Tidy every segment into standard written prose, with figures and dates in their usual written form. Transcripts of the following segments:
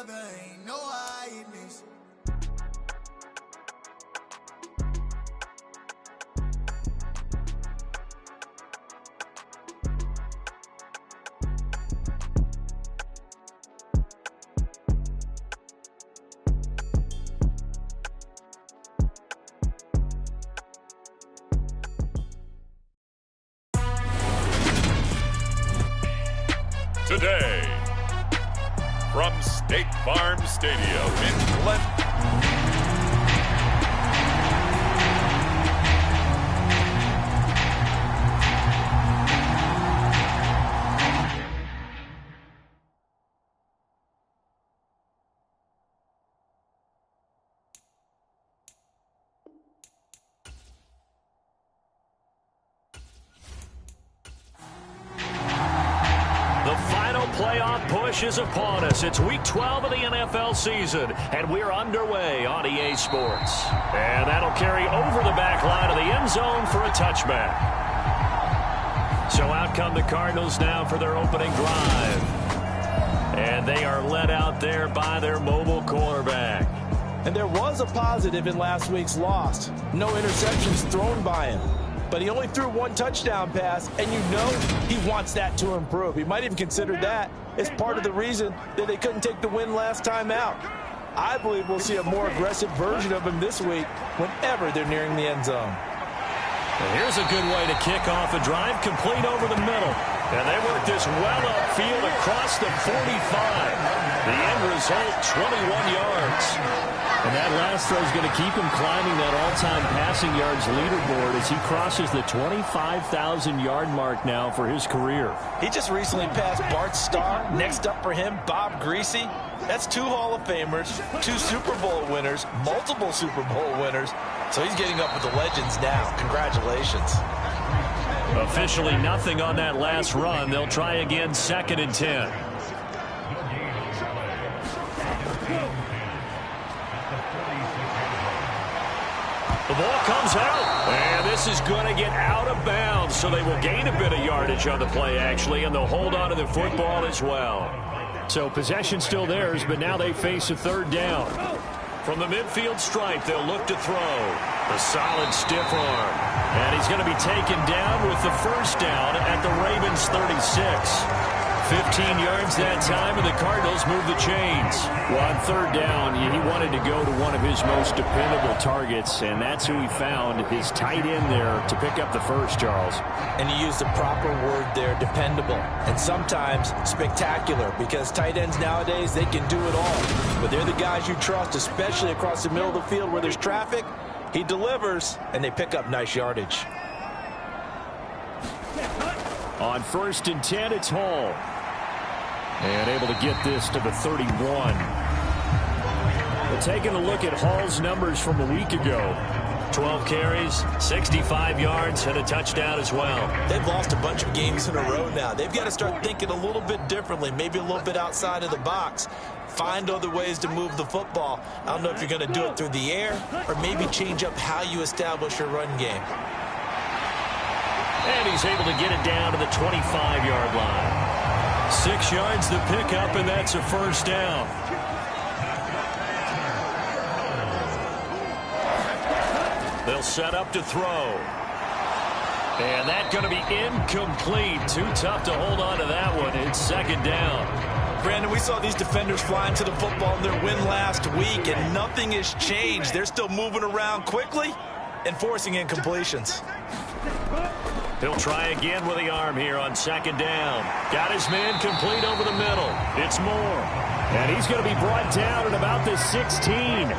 together, ain't no hiding this. Today, from State Farm Stadium in Glen. Playoff push is upon us. It's week 12 of the NFL season, and we're underway on EA Sports. And that'll carry over the back line of the end zone for a touchback. So out come the Cardinals now for their opening drive. And they are led out there by their mobile quarterback. And there was a positive in last week's loss. No interceptions thrown by him. But he only threw one touchdown pass, and you know he wants that to improve. He might even consider that as part of the reason that they couldn't take the win last time out. I believe we'll see a more aggressive version of him this week whenever they're nearing the end zone. And here's a good way to kick off a drive, complete over the middle. And they work this well upfield across the 45. The end result, 21 yards. And that last throw is going to keep him climbing that all-time passing yards leaderboard as he crosses the 25,000-yard mark now for his career. He just recently passed Bart Starr. Next up for him, Bob Greasy. That's 2 Hall of Famers, 2 Super Bowl winners, multiple Super Bowl winners. So he's getting up with the legends now. Congratulations. Officially nothing on that last run. They'll try again, 2nd and 10. The ball comes out, and this is going to get out of bounds, so they will gain a bit of yardage on the play, actually, and they'll hold on to the football as well. So possession still theirs, but now they face a 3rd down. From the midfield stripe, they'll look to throw. A solid stiff arm. And he's going to be taken down with the 1st down at the Ravens' 36. 15 yards that time, and the Cardinals move the chains. Well, on 3rd down, he wanted to go to one of his most dependable targets, and that's who he found, his tight end there, to pick up the first, Charles. And he used the proper word there, dependable, and sometimes spectacular, because tight ends nowadays, they can do it all. But they're the guys you trust, especially across the middle of the field where there's traffic. He delivers, and they pick up nice yardage. On 1st and 10, it's Hall. And able to get this to the 31. But taking a look at Hall's numbers from a week ago. 12 carries, 65 yards, and a touchdown as well. They've lost a bunch of games in a row now. They've got to start thinking a little bit differently, maybe a little bit outside of the box. Find other ways to move the football. I don't know if you're going to do it through the air or maybe change up how you establish your run game. And he's able to get it down to the 25-yard line. 6 yards the pickup, and that's a 1st down. They'll set up to throw. And that's going to be incomplete. Too tough to hold on to that one. It's 2nd down. Brandon, we saw these defenders flying to the football in their win last week, and nothing has changed. They're still moving around quickly and forcing incompletions. He'll try again with the arm here on 2nd down. Got his man complete over the middle. It's Moore. And he's going to be brought down at about the 16.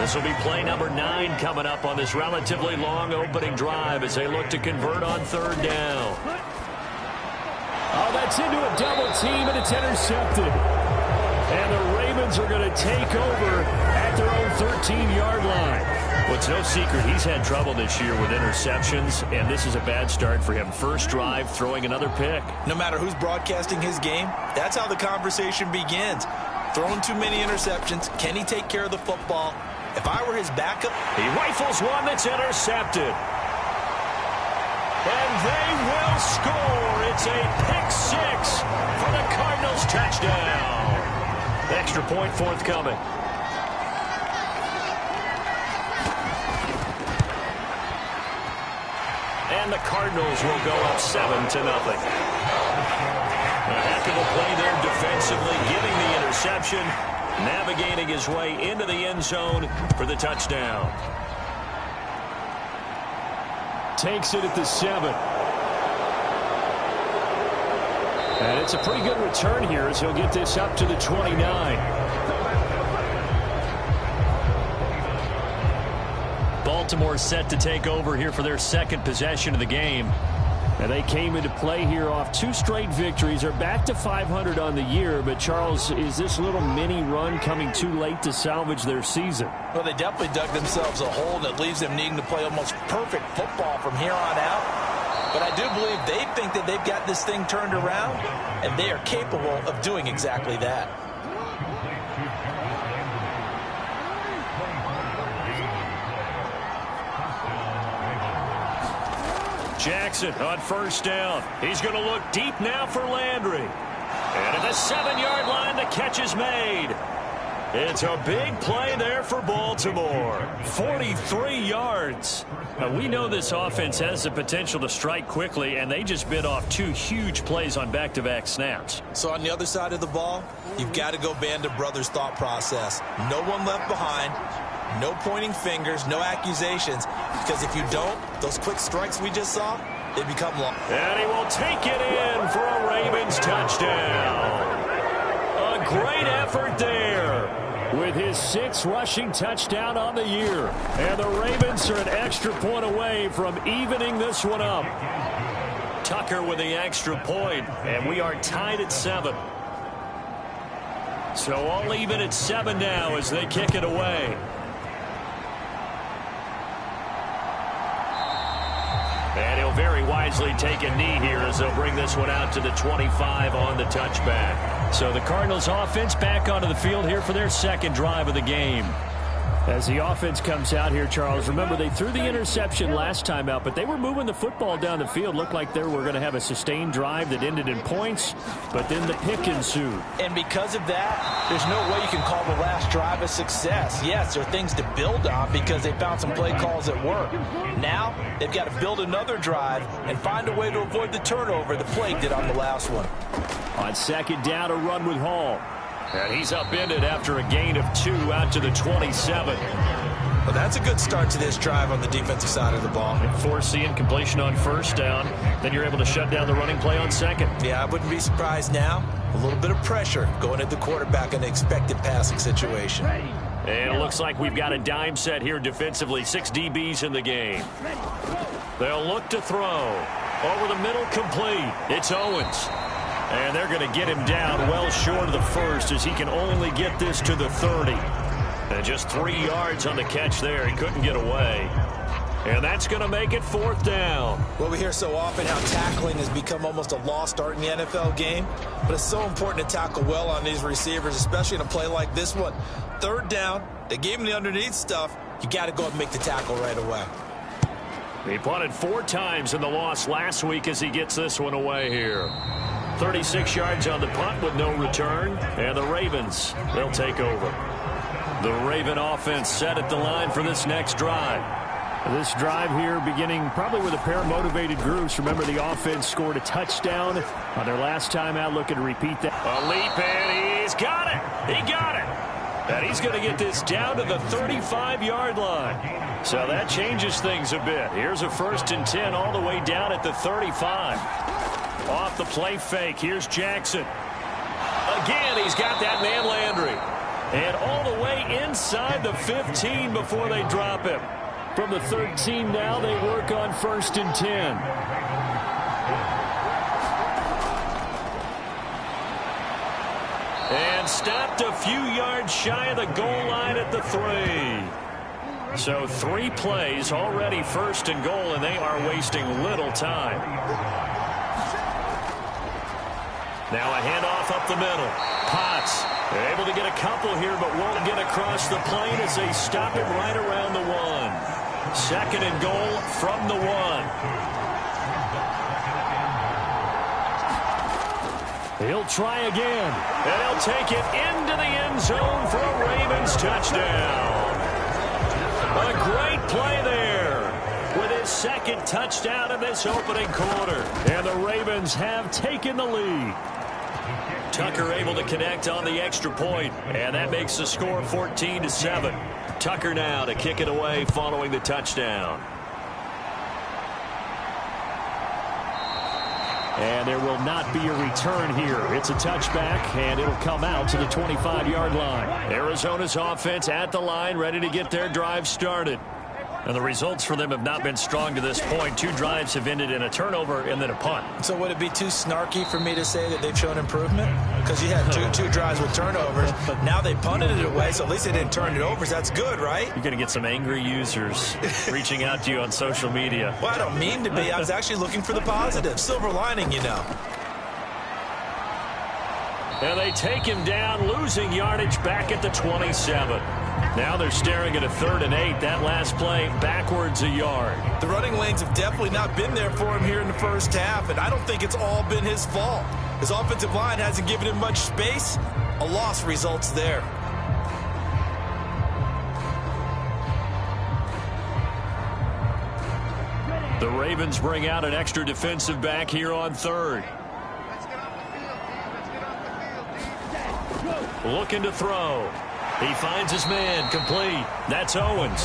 This will be play number 9 coming up on this relatively long opening drive as they look to convert on 3rd down. Oh, that's into a double team, and it's intercepted. And the Ravens are going to take over at their own 13-yard line. Well, it's no secret he's had trouble this year with interceptions, and this is a bad start for him. First drive, throwing another pick. No matter who's broadcasting his game, that's how the conversation begins. Throwing too many interceptions. Can he take care of the football? If I were his backup, he rifles one that's intercepted. And they will score. It's a pick 6 for the Cardinals touchdown. Extra point forthcoming. And the Cardinals will go up 7-0. A heck of a play there defensively, getting the interception, navigating his way into the end zone for the touchdown. Takes it at the 7. And it's a pretty good return here as he'll get this up to the 29. Baltimore set to take over here for their second possession of the game. And they came into play here off 2 straight victories. They're back to 500 on the year. But, Charles, is this little mini run coming too late to salvage their season? Well, they definitely dug themselves a hole that leaves them needing to play almost perfect football from here on out. But I do believe they think that they've got this thing turned around, and they are capable of doing exactly that. Jackson on first down. He's going to look deep now for Landry. And at the 7-yard line, the catch is made. It's a big play there for Baltimore. 43 yards. Now, we know this offense has the potential to strike quickly, and they just bit off 2 huge plays on back-to-back snaps. So on the other side of the ball, you've got to go Band of Brothers thought process. No one left behind. No pointing fingers, no accusations, because if you don't, those quick strikes we just saw, they become long. And he will take it in for a Ravens touchdown. A great effort there with his 6th rushing touchdown on the year. And the Ravens are an extra point away from evening this one up. Tucker with the extra point, and we are tied at 7. So all even at 7 now as they kick it away. And he'll very wisely take a knee here as they'll bring this one out to the 25 on the touchback. So the Cardinals offense back onto the field here for their second drive of the game. As the offense comes out here, Charles, remember they threw the interception last time out, but they were moving the football down the field. Looked like they were going to have a sustained drive that ended in points, but then the pick ensued. And because of that, there's no way you can call the last drive a success. Yes, there are things to build on because they found some play calls that work. Now, they've got to build another drive and find a way to avoid the turnover that plagued it on the last one. On second down, a run with Hall. And he's upended after a gain of 2 out to the 27. Well, that's a good start to this drive on the defensive side of the ball. Force the incompletion on first down. Then you're able to shut down the running play on second. Yeah, I wouldn't be surprised now. A little bit of pressure going at the quarterback in an expected passing situation. And it looks like we've got a dime set here defensively. 6 DBs in the game. They'll look to throw. Over the middle, complete. It's Owens. And they're going to get him down well short of the first as he can only get this to the 30. And just 3 yards on the catch there. He couldn't get away. And that's going to make it 4th down. Well, we hear so often how tackling has become almost a lost art in the NFL game. But it's so important to tackle well on these receivers, especially in a play like this one. 3rd down, they gave him the underneath stuff. You got to go and make the tackle right away. He punted 4 times in the loss last week as he gets this one away here. 36 yards on the punt with no return. And the Ravens, they'll take over. The Raven offense set at the line for this next drive. This drive here beginning probably with a pair of motivated groups. Remember, the offense scored a touchdown on their last time out. Looking to repeat that. A leap, and he's got it. He got it. And he's going to get this down to the 35-yard line. So that changes things a bit. Here's a 1st and 10 all the way down at the 35. Off the play fake. Here's Jackson. Again, he's got that man Landry. And all the way inside the 15 before they drop him. From the 13 now, they work on 1st and 10. And stopped a few yards shy of the goal line at the 3. So 3 plays already 1st and goal, and they are wasting little time. Now a handoff up the middle. Potts able to get a couple here, but won't get across the plane as they stop it right around the 1. 2nd and goal from the 1. He'll try again, and he'll take it into the end zone for a Ravens touchdown. A great play there with his second touchdown in this opening quarter. And the Ravens have taken the lead. Tucker able to connect on the extra point, and that makes the score 14-7. Tucker now to kick it away following the touchdown. And there will not be a return here. It's a touchback, and it'll come out to the 25-yard line. Arizona's offense at the line, ready to get their drive started. And the results for them have not been strong to this point. 2 drives have ended in a turnover and then a punt. So would it be too snarky for me to say that they've shown improvement? Because you had two drives with turnovers. Now they punted it away, so at least they didn't turn it over. So that's good, right? You're going to get some angry users reaching out to you on social media. Well, I don't mean to be. I was actually looking for the positive. Silver lining, you know. And they take him down, losing yardage back at the 27. Now they're staring at a 3rd and 8. That last play backwards a yard. The running lanes have definitely not been there for him here in the first half, and I don't think it's all been his fault. His offensive line hasn't given him much space. A loss results there. The Ravens bring out an extra defensive back here on 3rd. Looking to throw. He finds his man, complete. That's Owens.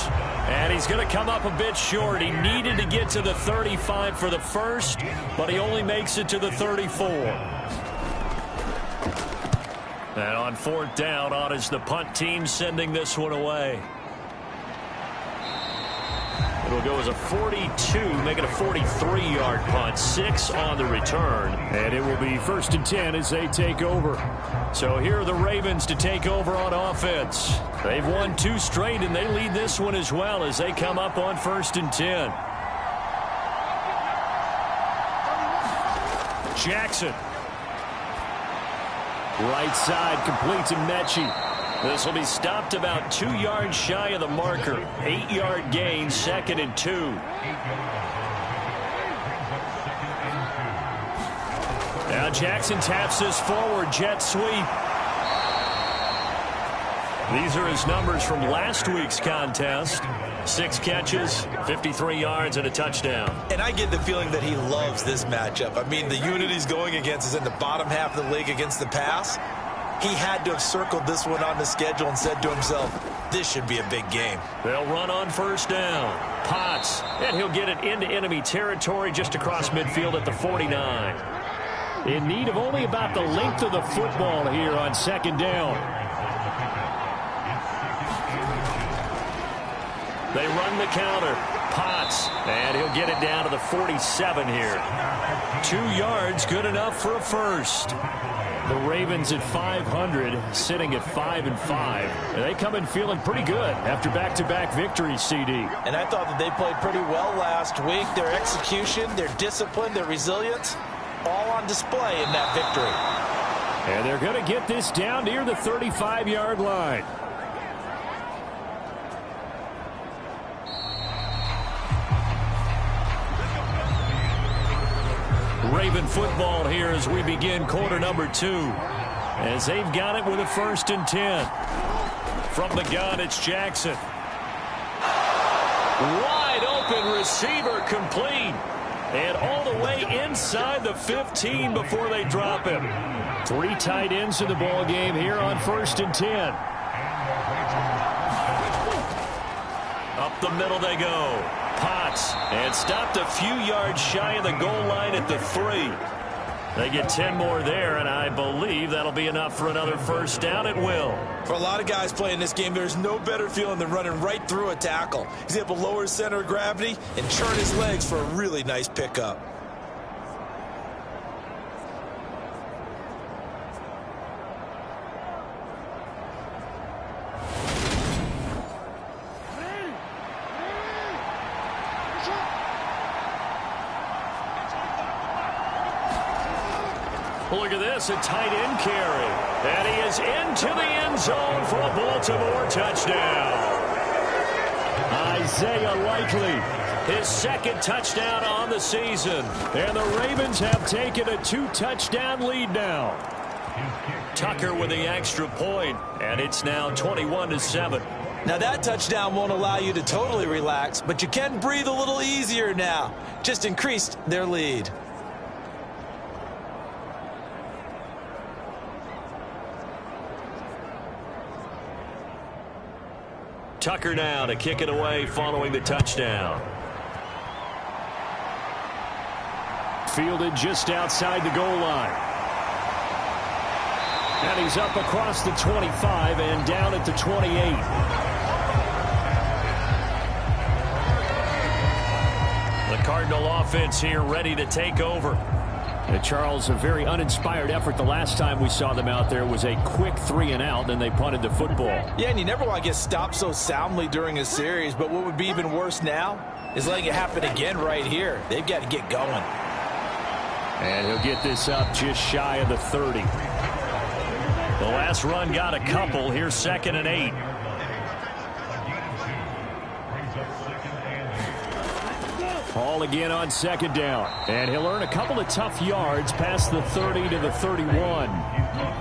And he's going to come up a bit short. He needed to get to the 35 for the first, but he only makes it to the 34. And on 4th down, on is the punt team sending this one away. It'll go as a 42, make it a 43-yard punt. 6 on the return. And it will be 1st and 10 as they take over. So here are the Ravens to take over on offense. They've won 2 straight, and they lead this one as well as they come up on 1st and 10. Jackson. Right side, complete to Mechie. This will be stopped about 2 yards shy of the marker. 8-yard gain, 2nd and 2. Now Jackson taps this forward, jet sweep. These are his numbers from last week's contest. 6 catches, 53 yards, and a touchdown. And I get the feeling that he loves this matchup. I mean, the unit he's going against is in the bottom half of the league against the pass. He had to have circled this one on the schedule and said to himself, this should be a big game. They'll run on 1st down. Potts, and he'll get it into enemy territory just across midfield at the 49. In need of only about the length of the football here on 2nd down. They run the counter. Potts, and he'll get it down to the 47 here. 2 yards, good enough for a first. The Ravens at 500, sitting at 5-5. They come in feeling pretty good after back-to-back victories, CD. And I thought that they played pretty well last week. Their execution, their discipline, their resilience, all on display in that victory. And they're going to get this down near the 35-yard line. Raven football here as we begin quarter number 2. As they've got it with a 1st and 10. From the gun, it's Jackson. Wide open receiver complete. And all the way inside the 15 before they drop him. 3 tight ends in the ball game here on 1st and 10. Up the middle they go. Potts, and stopped a few yards shy of the goal line at the 3. They get 10 more there, and I believe that'll be enough for another 1st down. It will. For a lot of guys playing this game, there's no better feeling than running right through a tackle. He's able to lower his center of gravity and churn his legs for a really nice pickup. Look at this, a tight end carry. And he is into the end zone for a Baltimore touchdown. Isaiah Likely his second touchdown on the season. And the Ravens have taken a 2-touchdown lead now. Tucker with the extra point, and it's now 21-7. Now that touchdown won't allow you to totally relax, but you can breathe a little easier now. Just increased their lead. Tucker now to kick it away following the touchdown. Fielded just outside the goal line. And he's up across the 25 and down at the 28. The Cardinal offense here ready to take over. And Charles, a very uninspired effort the last time we saw them out there. It was a quick 3-and-out, and they punted the football. Yeah, and you never want to get stopped so soundly during a series, but what would be even worse now is letting it happen again right here. They've got to get going. And he'll get this up just shy of the 30. The last run got a couple. Here's 2nd and 8. Ball again on 2nd down. And he'll earn a couple of tough yards past the 30 to the 31.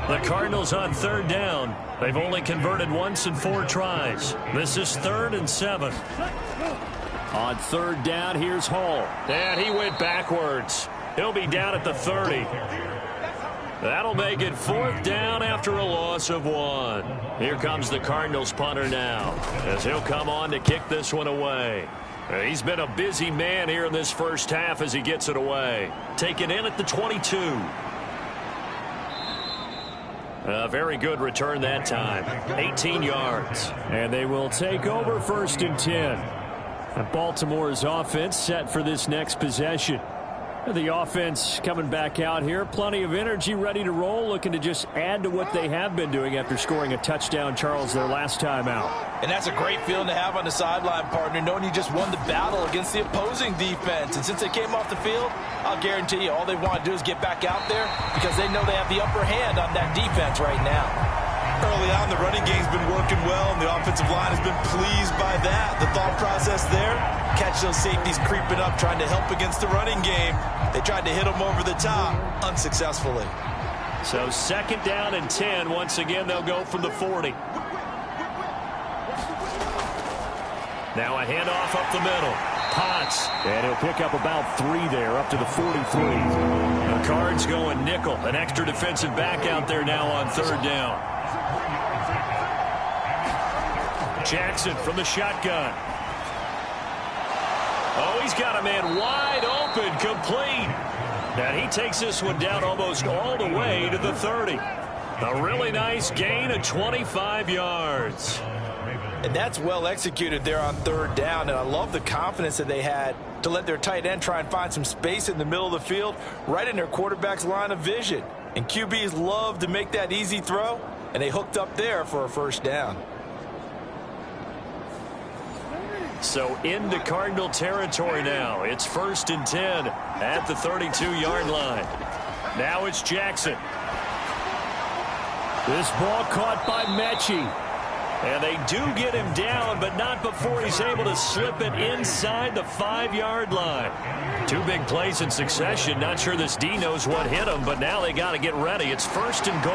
The Cardinals on 3rd down. They've only converted once in 4 tries. This is 3rd and 7. On 3rd down, here's Hall. And he went backwards. He'll be down at the 30. That'll make it 4th down after a loss of 1. Here comes the Cardinals punter now, as he'll come on to kick this one away. He's been a busy man here in this first half as he gets it away. Taken in at the 22. A very good return that time. 18 yards. And they will take over 1st and 10. And Baltimore's offense set for this next possession. The offense coming back out here. Plenty of energy, ready to roll, looking to just add to what they have been doing after scoring a touchdown, Charles, their last time out. And that's a great feeling to have on the sideline, partner, knowing you just won the battle against the opposing defense. And since they came off the field, I'll guarantee you all they want to do is get back out there because they know they have the upper hand on that defense right now. Early on, the running game's been working well, and the offensive line has been pleased by that. The thought process there, catch those safeties creeping up, trying to help against the running game. They tried to hit them over the top, unsuccessfully. So 2nd down and 10. Once again, they'll go from the 40. Now a handoff up the middle. Potts. And he'll pick up about 3 there, up to the 43. The Cards going nickel. An extra defensive back out there now on 3rd down. Jackson from the shotgun. Oh, he's got a man wide open, complete. And he takes this one down almost all the way to the 30. A really nice gain of 25 yards. And that's well executed there on 3rd down. And I love the confidence that they had to let their tight end try and find some space in the middle of the field, right in their quarterback's line of vision. And QBs love to make that easy throw, and they hooked up there for a 1st down. So into Cardinal territory now. It's 1st and 10 at the 32-yard line. Now it's Jackson. This ball caught by Mechie. And they do get him down, but not before he's able to slip it inside the 5-yard line. 2 big plays in succession. Not sure this D knows what hit him, but now they got to get ready. It's 1st and goal.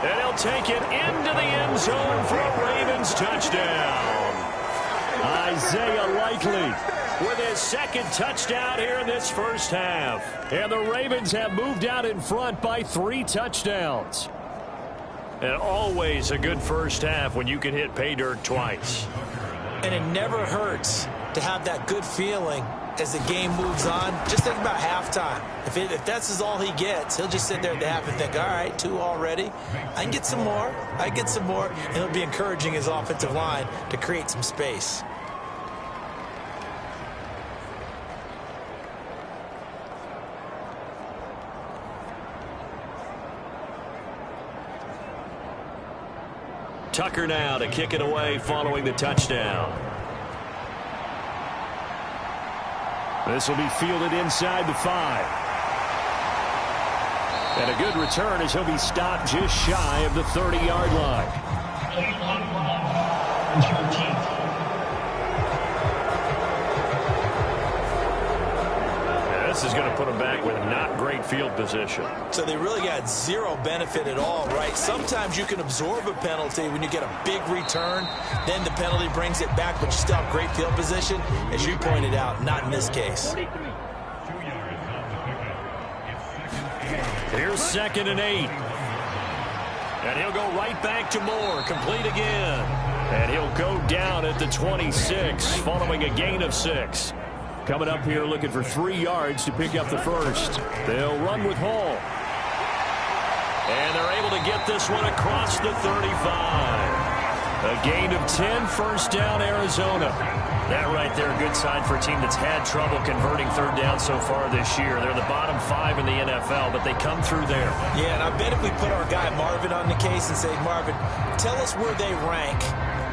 And he'll take it into the end zone for a Ravens touchdown. Isaiah Likely with his 2nd touchdown here in this first half. And the Ravens have moved out in front by 3 touchdowns. And always a good first half when you can hit pay dirt twice. And it never hurts to have that good feeling as the game moves on. Just think about halftime. If that's all he gets, he'll just sit there at the half and think, all right, 2 already. I can get some more. I get some more. And he'll be encouraging his offensive line to create some space. Tucker now to kick it away following the touchdown. This will be fielded inside the 5. And a good return as he'll be stopped just shy of the 30-yard line. is going to put them back with not great field position. So they really got zero benefit at all, right? Sometimes you can absorb a penalty when you get a big return. Then the penalty brings it back, but you still have great field position. As you pointed out, not in this case. Here's 2nd and 8. And he'll go right back to Moore. Complete again. And he'll go down at the 26, following a gain of 6. Coming up here looking for 3 yards to pick up the first. They'll run with Hall. And they're able to get this one across the 35. A gain of 10, first down, Arizona. That right there, a good sign for a team that's had trouble converting third down so far this year. They're the bottom 5 in the NFL, but they come through there. Yeah, and I bet if we put our guy Marvin on the case and say, Marvin, tell us where they rank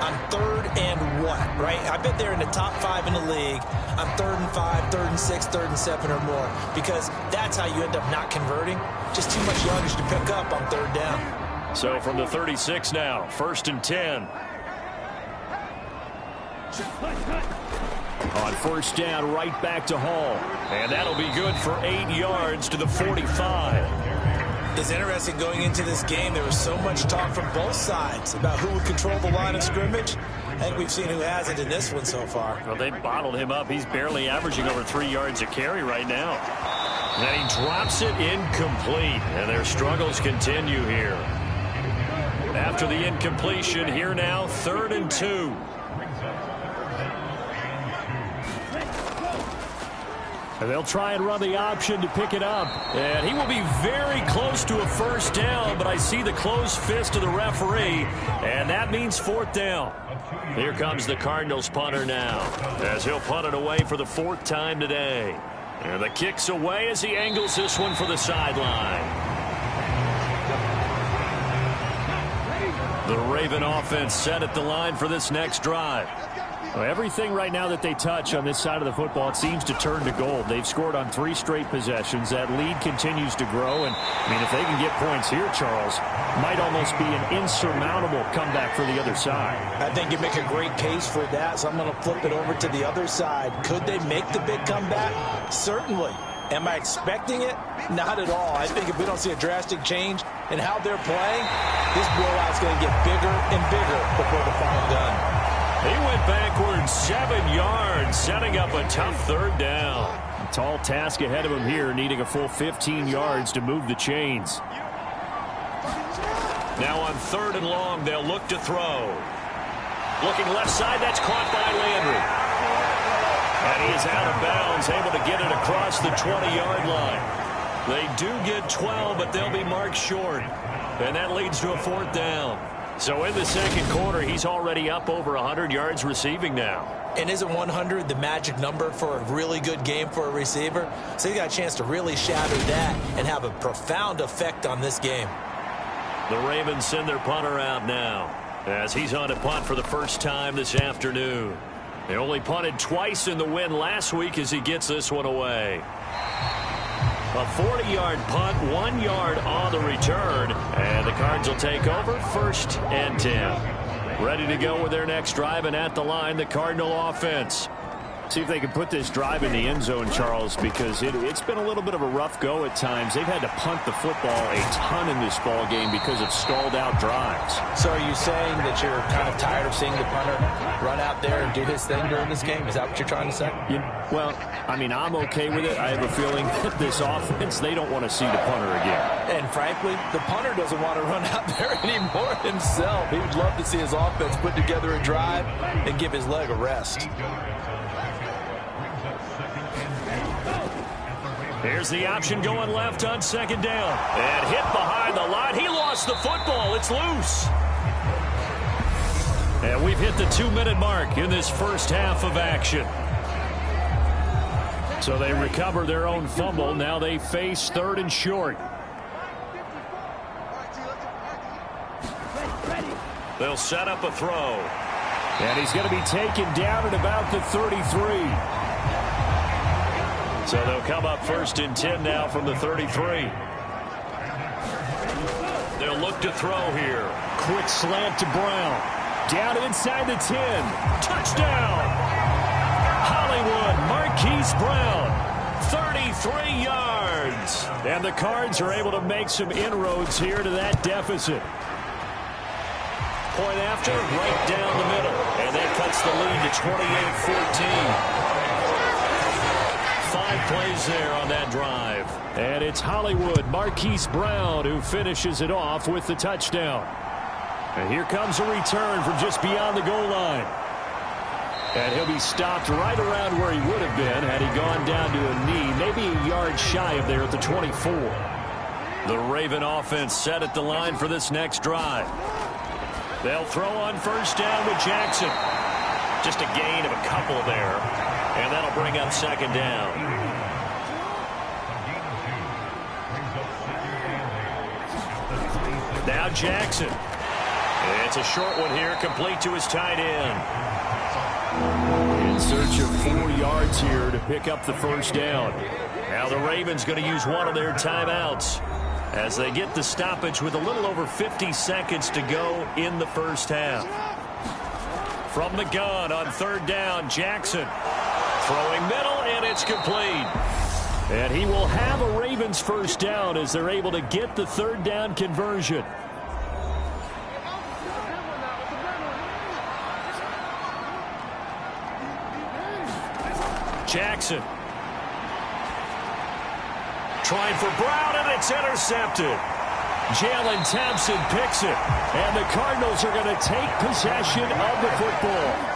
on 3rd and what, right? I bet they're in the top 5 in the league on 3rd and 5, 3rd and 6, 3rd and 7 or more, because that's how you end up not converting. Just too much yardage to pick up on 3rd down. So from the 36 now, 1st and 10. On 1st down, right back to Hall. And that'll be good for 8 yards to the 45. It's interesting going into this game. There was so much talk from both sides about who would control the line of scrimmage. I think we've seen who hasn't in this one so far. Well, they bottled him up. He's barely averaging over 3 yards a carry right now. And he drops it incomplete. And their struggles continue here. After the incompletion, here now, 3rd and 2. And they'll try and run the option to pick it up. And he will be very close to a first down, but I see the closed fist of the referee, and that means 4th down. Here comes the Cardinals punter now, as he'll punt it away for the 4th time today. And the kick's away as he angles this one for the sideline. The Raven offense set at the line for this next drive. Well, everything right now that they touch on this side of the football, it seems to turn to gold. They've scored on 3 straight possessions. That lead continues to grow. And, I mean, if they can get points here, Charles, might almost be an insurmountable comeback for the other side. I think you make a great case for that, so I'm going to flip it over to the other side. Could they make the big comeback? Certainly. Am I expecting it? Not at all. I think if we don't see a drastic change in how they're playing, this blowout's going to get bigger and bigger before the final gun. He went backwards 7 yards, setting up a tough 3rd down. A tall task ahead of him here, needing a full 15 yards to move the chains. Now on 3rd and long, they'll look to throw. Looking left side, that's caught by Landry. And he is out of bounds, able to get it across the 20-yard line. They do get 12, but they'll be marked short. And that leads to a 4th down. So in the 2nd quarter, he's already up over 100 yards receiving now. And isn't 100 the magic number for a really good game for a receiver? So he got a chance to really shatter that and have a profound effect on this game. The Ravens send their punter out now, as he's on a punt for the first time this afternoon. They only punted twice in the win last week as he gets this one away. A 40-yard punt, 1 yard on the return, and the Cards will take over 1st and 10. Ready to go with their next drive, and at the line, the Cardinal offense. See if they can put this drive in the end zone, Charles, because it's been a little bit of a rough go at times. They've had to punt the football a ton in this ball game because of stalled-out drives. So are you saying that you're kind of tired of seeing the punter run out there and do his thing during this game? Is that what you're trying to say? Well, I mean, I'm okay with it. I have a feeling that this offense, they don't want to see the punter again. And frankly, the punter doesn't want to run out there anymore himself. He would love to see his offense put together a drive and give his leg a rest. Here's the option going left on 2nd down. And hit behind the line. He lost the football. It's loose. And we've hit the 2-minute mark in this first half of action. So they recover their own fumble. Now they face 3rd and short. They'll set up a throw. And he's going to be taken down at about the 33. So they'll come up 1st and 10 now from the 33. They'll look to throw here. Quick slant to Brown. Down inside the 10. Touchdown! Hollywood Marquise Brown. 33 yards. And the Cards are able to make some inroads here to that deficit. Point after, right down the middle. And that cuts the lead to 28-14. 5 plays there on that drive. And it's Hollywood Marquise Brown who finishes it off with the touchdown. And here comes a return from just beyond the goal line. And he'll be stopped right around where he would have been had he gone down to a knee, maybe a yard shy of there at the 24. The Raven offense set at the line for this next drive. They'll throw on first down with Jackson. Just a gain of a couple there. And that'll bring up second down. Now Jackson. It's a short one here, complete to his tight end. In search of 4 yards here to pick up the first down. Now the Ravens going to use one of their timeouts as they get the stoppage with a little over 50 seconds to go in the first half. From the gun on third down, Jackson throwing middle, and it's complete. And he will have a Ravens first down as they're able to get the third down conversion. Jackson trying for Brown, and it's intercepted. Jalen Thompson picks it, and the Cardinals are going to take possession of the football.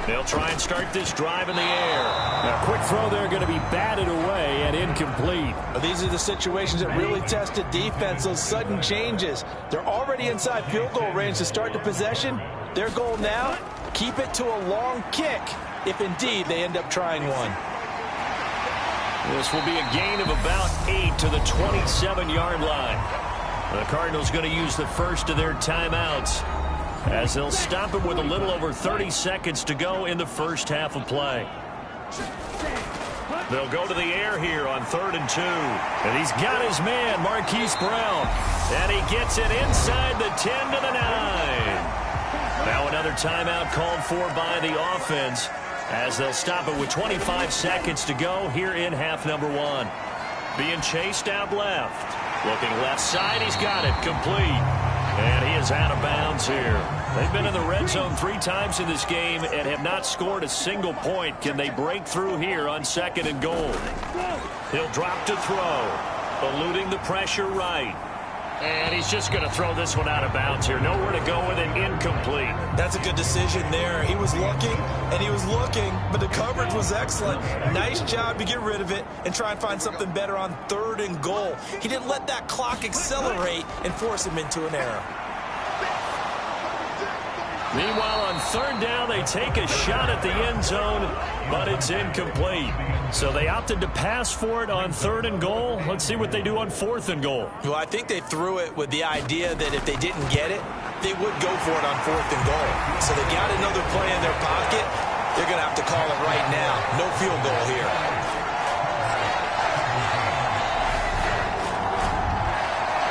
They'll try and start this drive in the air. A quick throw there going to be batted away and incomplete. These are the situations that really test the defense, those sudden changes. They're already inside field goal range to start the possession. Their goal now, keep it to a long kick, if indeed they end up trying one. This will be a gain of about 8 to the 27-yard line. The Cardinals going to use the first of their timeouts as they'll stop it with a little over 30 seconds to go in the first half of play. They'll go to the air here on 3rd and 2. And he's got his man, Marquise Brown. And he gets it inside the 10 to the 9. Now another timeout called for by the offense as they'll stop it with 25 seconds to go here in half number 1. Being chased out left. Looking left side, he's got it complete. And he is out of bounds here. They've been in the red zone 3 times in this game and have not scored a single point. Can they break through here on 2nd and goal? He'll drop to throw, eluding the pressure right. And he's just going to throw this one out of bounds here. Nowhere to go with it, incomplete. That's a good decision there. He was looking, and he was looking, but the coverage was excellent. Nice job to get rid of it and try and find something better on 3rd and goal. He didn't let that clock accelerate and force him into an error. Meanwhile, on 3rd down, they take a shot at the end zone, but it's incomplete. So they opted to pass for it on 3rd and goal. Let's see what they do on 4th and goal. Well, I think they threw it with the idea that if they didn't get it, they would go for it on 4th and goal. So they got another play in their pocket. They're going to have to call it right now. No field goal here.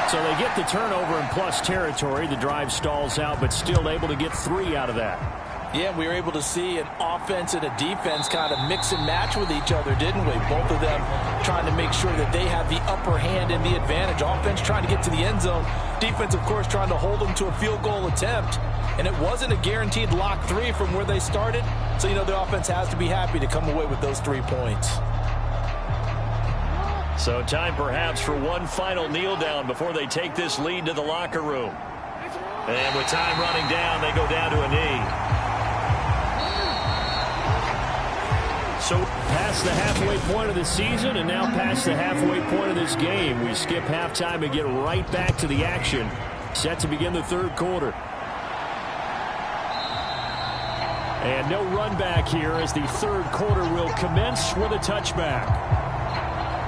So they get the turnover in plus territory. The drive stalls out, but still able to get 3 out of that. Yeah, we were able to see an offense and a defense kind of mix and match with each other, didn't we? Both of them trying to make sure that they have the upper hand and the advantage. Offense trying to get to the end zone. Defense, of course, trying to hold them to a field goal attempt. And it wasn't a guaranteed lock 3 from where they started. So, you know, the offense has to be happy to come away with those 3 points. So time perhaps for one final kneel down before they take this lead to the locker room. And with time running down, they go down to a knee. So past the halfway point of the season and now past the halfway point of this game. We skip halftime and get right back to the action. Set to begin the 3rd quarter. And no run back here as the 3rd quarter will commence with a touchback.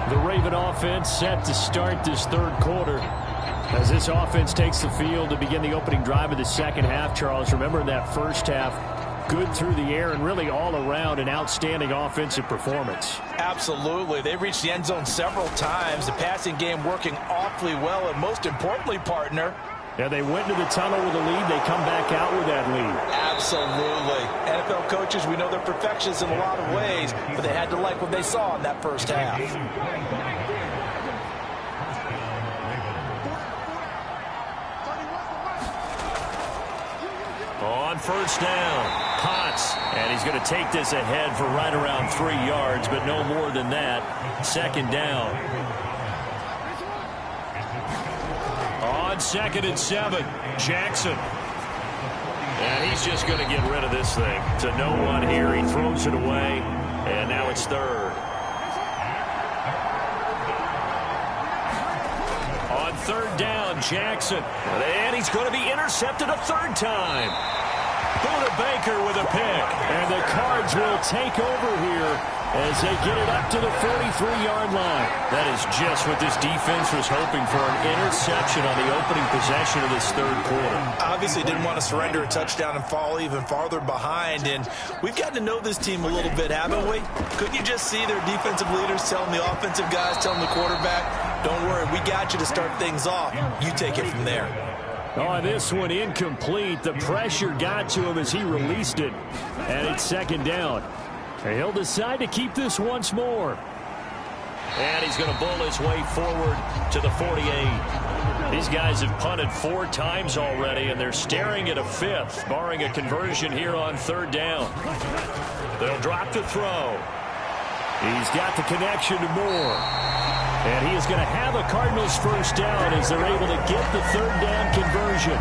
The Raven offense set to start this 3rd quarter as this offense takes the field to begin the opening drive of the 2nd half. Charles, remember in that first half, good through the air and really all around an outstanding offensive performance. Absolutely. They reached the end zone several times. The passing game working awfully well, and most importantly, partner, Yeah, they went to the tunnel with a lead. They come back out with that lead. Absolutely. NFL coaches, we know they're perfectionists in a lot of ways, but they had to like what they saw in that first half. On first down, Potts, and he's going to take this ahead for right around 3 yards, but no more than that. Second down. On 2nd and 7, Jackson. And he's just going to get rid of this thing. To no one here, he throws it away, and now it's 3rd. On 3rd down, Jackson. And he's going to be intercepted a 3rd time. Buda Baker with a pick. And the Cards will take over here as they get it up to the 43-yard line. That is just what this defense was hoping for, an interception on the opening possession of this 3rd quarter. Obviously didn't want to surrender a touchdown and fall even farther behind, and we've gotten to know this team a little bit, haven't we? Couldn't you just see their defensive leaders telling the offensive guys, telling the quarterback, don't worry, we got you to start things off. You take it from there. Oh, this one incomplete. The pressure got to him as he released it, and it's 2nd down. He'll decide to keep this once more. And he's going to bull his way forward to the 48. These guys have punted 4 times already, and they're staring at a 5th, barring a conversion here on 3rd down. They'll drop the throw. He's got the connection to Moore. And he is going to have a Cardinals first down as they're able to get the 3rd down conversion.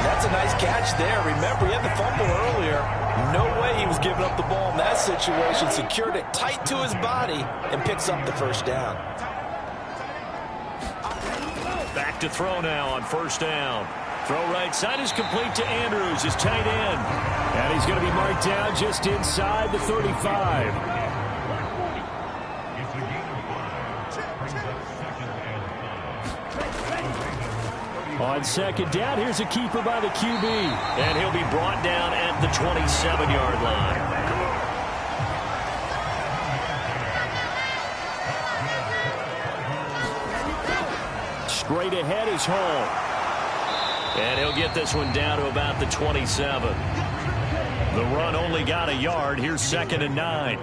That's a nice catch there. Remember, he had the fumble earlier. No way he was giving up the ball in that situation. Secured it tight to his body and picks up the first down. Back to throw now on 1st down. Throw right side is complete to Andrews, his tight end. And he's going to be marked down just inside the 35. On 2nd down, here's a keeper by the QB. And he'll be brought down at the 27-yard line. Straight ahead is Hall. And he'll get this one down to about the 27. The run only got a yard. Here's 2nd and 9.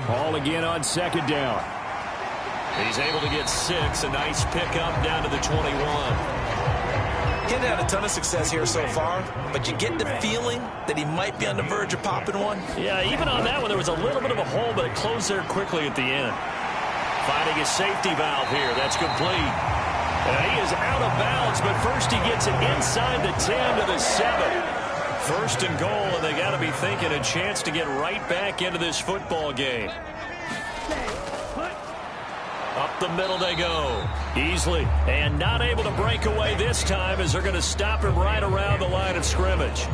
Hall again on 2nd down. He's able to get 6. A nice pickup down to the 21. He's had a ton of success here so far, but you get the feeling that he might be on the verge of popping one. Yeah, even on that one, there was a little bit of a hole, but it closed there quickly at the end. Finding his safety valve here. That's complete. And he is out of bounds, but first he gets it inside the 10 to the 7. 1st and goal, and they got to be thinking a chance to get right back into this football game. Up the middle they go. Easily. And not able to break away this time as they're going to stop him right around the line of scrimmage.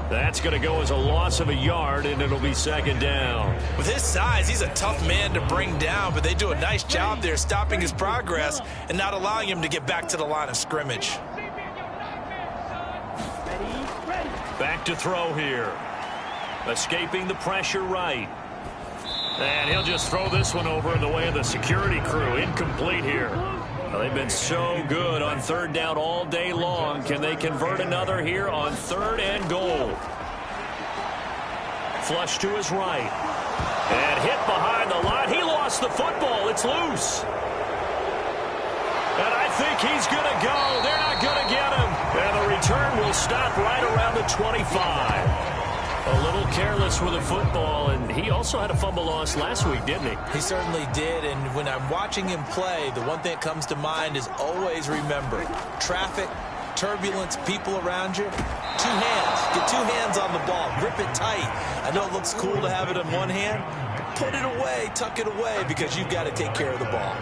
That's going to go as a loss of a yard, and it'll be 2nd down. With his size, he's a tough man to bring down, but they do a nice job there stopping his progress and not allowing him to get back to the line of scrimmage. Back to throw here. Escaping the pressure right. And he'll just throw this one over in the way of the security crew. Incomplete here. Well, they've been so good on 3rd down all day long. Can they convert another here on 3rd and goal? Flush to his right. And hit behind the line. He lost the football. It's loose. And I think he's going to go. They're not going to get him. And the return will stop right around the 25. A little careless with the football, and he also had a fumble loss last week, didn't he? He certainly did, and when I'm watching him play, the one thing that comes to mind is always remember, traffic, turbulence, people around you, 2 hands. Get 2 hands on the ball. Grip it tight. I know it looks cool to have it in one hand, but put it away, tuck it away, because you've got to take care of the ball.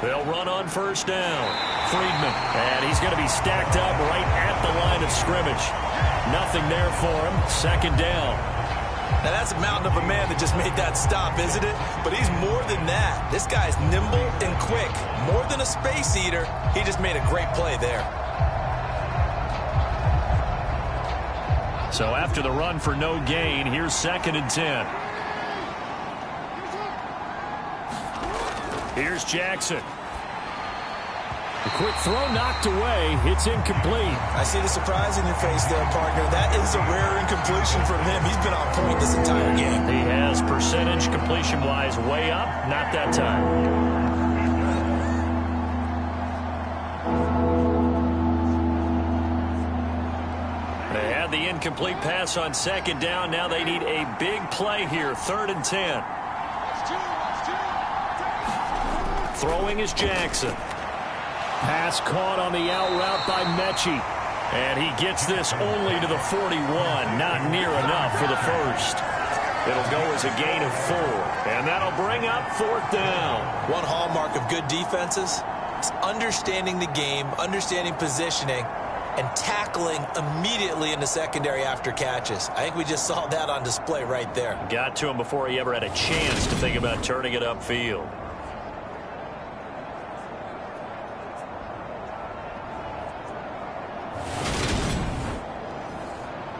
They'll run on 1st down. Friedman, and he's going to be stacked up right at the line of scrimmage. Nothing there for him. 2nd down. Now that's a mountain of a man that just made that stop, isn't it? But he's more than that. This guy's nimble and quick. More than a space eater, he just made a great play there. So after the run for no gain, here's 2nd and 10. Here's Jackson. The quick throw knocked away. It's incomplete. I see the surprise in your face there, partner. That is a rare incompletion from him. He's been on point this entire game. He has percentage completion-wise way up. Not that time. They had the incomplete pass on second down. Now they need a big play here. 3rd and 10. Throwing is Jackson. Pass caught on the out route by Mechie. And he gets this only to the 41. Not near enough for the first. It'll go as a gain of 4. And that'll bring up 4th down. One hallmark of good defenses is understanding the game, understanding positioning, and tackling immediately in the secondary after catches. I think we just saw that on display right there. Got to him before he ever had a chance to think about turning it upfield.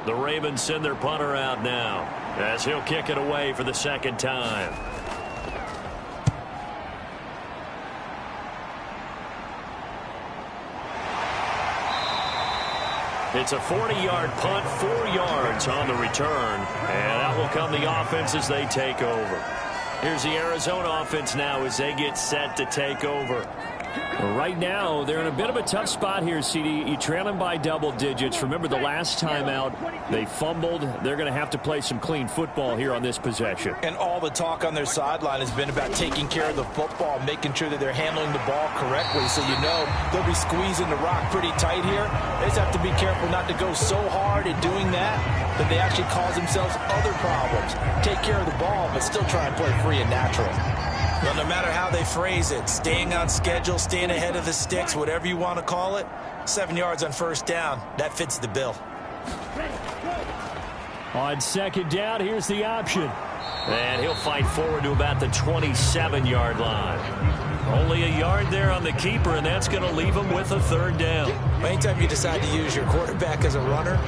The Ravens send their punter out now as he'll kick it away for the 2nd time. It's a 40-yard punt, 4 yards on the return, and out will come the offense as they take over. Here's the Arizona offense now as they get set to take over. Right now, they're in a bit of a tough spot here, CD. You trail them by double digits. Remember the last time out, they fumbled. They're going to have to play some clean football here on this possession. And all the talk on their sideline has been about taking care of the football, making sure that they're handling the ball correctly. So you know they'll be squeezing the rock pretty tight here. They just have to be careful not to go so hard at doing that they actually cause themselves other problems. Take care of the ball, but still try and play free and natural. Well, no matter how they phrase it, staying on schedule, staying ahead of the sticks, whatever you want to call it, 7 yards on 1st down, that fits the bill. On 2nd down, here's the option. And he'll fight forward to about the 27-yard line. Only a yard there on the keeper, and that's going to leave him with a 3rd down. Anytime you decide to use your quarterback as a runner,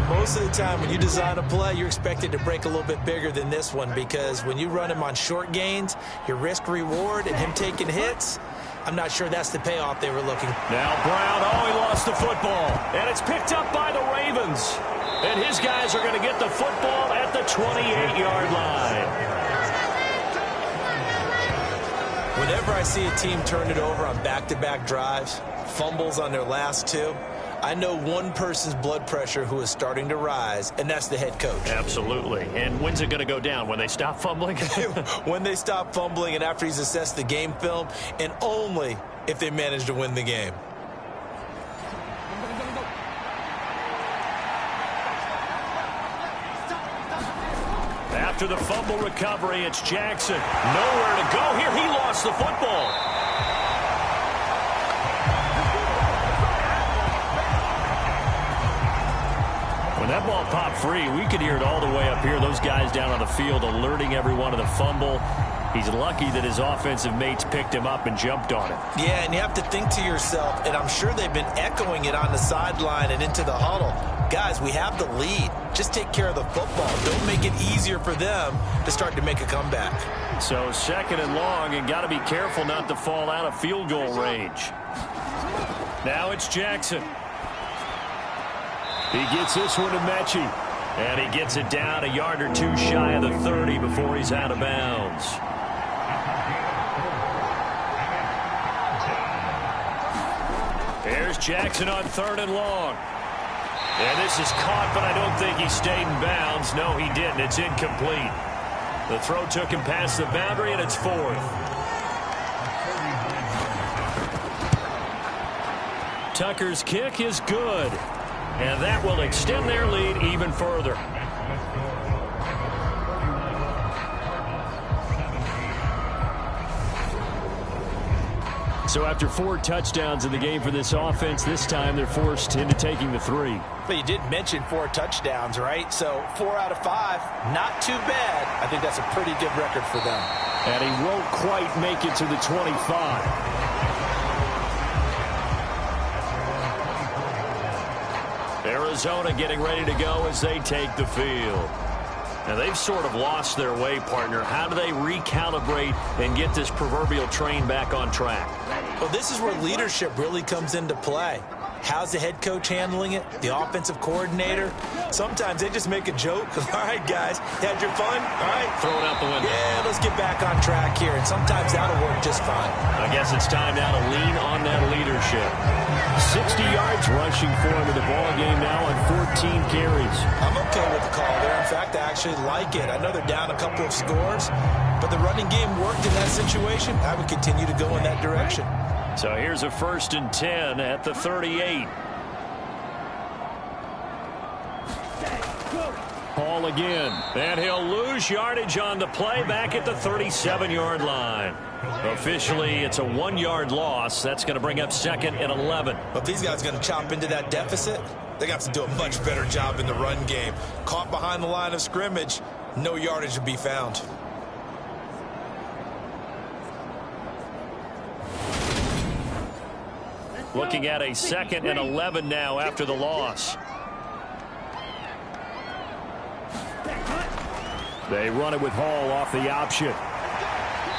most of the time when you design a play, you're expected to break a little bit bigger than this one, because when you run him on short gains, your risk-reward and him taking hits, I'm not sure that's the payoff they were looking. Now Brown, he lost the football, and it's picked up by the Ravens. And his guys are going to get the football at the 28-yard line. Whenever I see a team turn it over on back-to-back drives, fumbles on their last 2, I know one person's blood pressure who is starting to rise, and that's the head coach. Absolutely. And when's it going to go down? When they stop fumbling? When they stop fumbling and after he's assessed the game film, and only if they manage to win the game. After the fumble recovery, it's Jackson. Nowhere to go here. He lost the football. When that ball popped free, we could hear it all the way up here. Those guys down on the field alerting everyone of the fumble. He's lucky that his offensive mates picked him up and jumped on it. Yeah, and you have to think to yourself, and I'm sure they've been echoing it on the sideline and into the huddle. Guys, we have the lead. Just take care of the football. Don't make it easier for them to start to make a comeback. So 2nd and long, and got to be careful not to fall out of field goal range. Now it's Jackson. He gets this one to Mechie. And he gets it down a yard or 2 shy of the 30 before he's out of bounds. Here's Jackson on 3rd and long. And this is caught, but I don't think he stayed in bounds. No, he didn't. It's incomplete. The throw took him past the boundary, and it's 4th. Tucker's kick is good. And that will extend their lead even further. So after 4 touchdowns in the game for this offense, this time they're forced into taking the 3. But you did mention 4 touchdowns, right? So 4 out of 5, not too bad. I think that's a pretty good record for them. And he won't quite make it to the 25. Arizona getting ready to go as they take the field. And they've sort of lost their way, partner. How do they recalibrate and get this proverbial train back on track? Well, this is where leadership really comes into play. How's the head coach handling it? The offensive coordinator? Sometimes they just make a joke. All right, guys, had your fun? All right. Throw it out the window. Yeah, let's get back on track here. And sometimes that'll work just fine. I guess it's time now to lean on that leadership. 60 yards rushing for him in the ball game now on 14 carries. I'm okay with the call there. In fact, I actually like it. I know they're down a couple of scores, but the running game worked in that situation. I would continue to go in that direction. So here's a 1st and 10 at the 38. Ball again. And he'll lose yardage on the play back at the 37-yard line. Officially, it's a 1-yard loss. That's going to bring up 2nd and 11. But these guys are going to chop into that deficit. They got to do a much better job in the run game. Caught behind the line of scrimmage, no yardage to be found. Looking at a 2nd and 11 now after the loss. They run it with Hall off the option.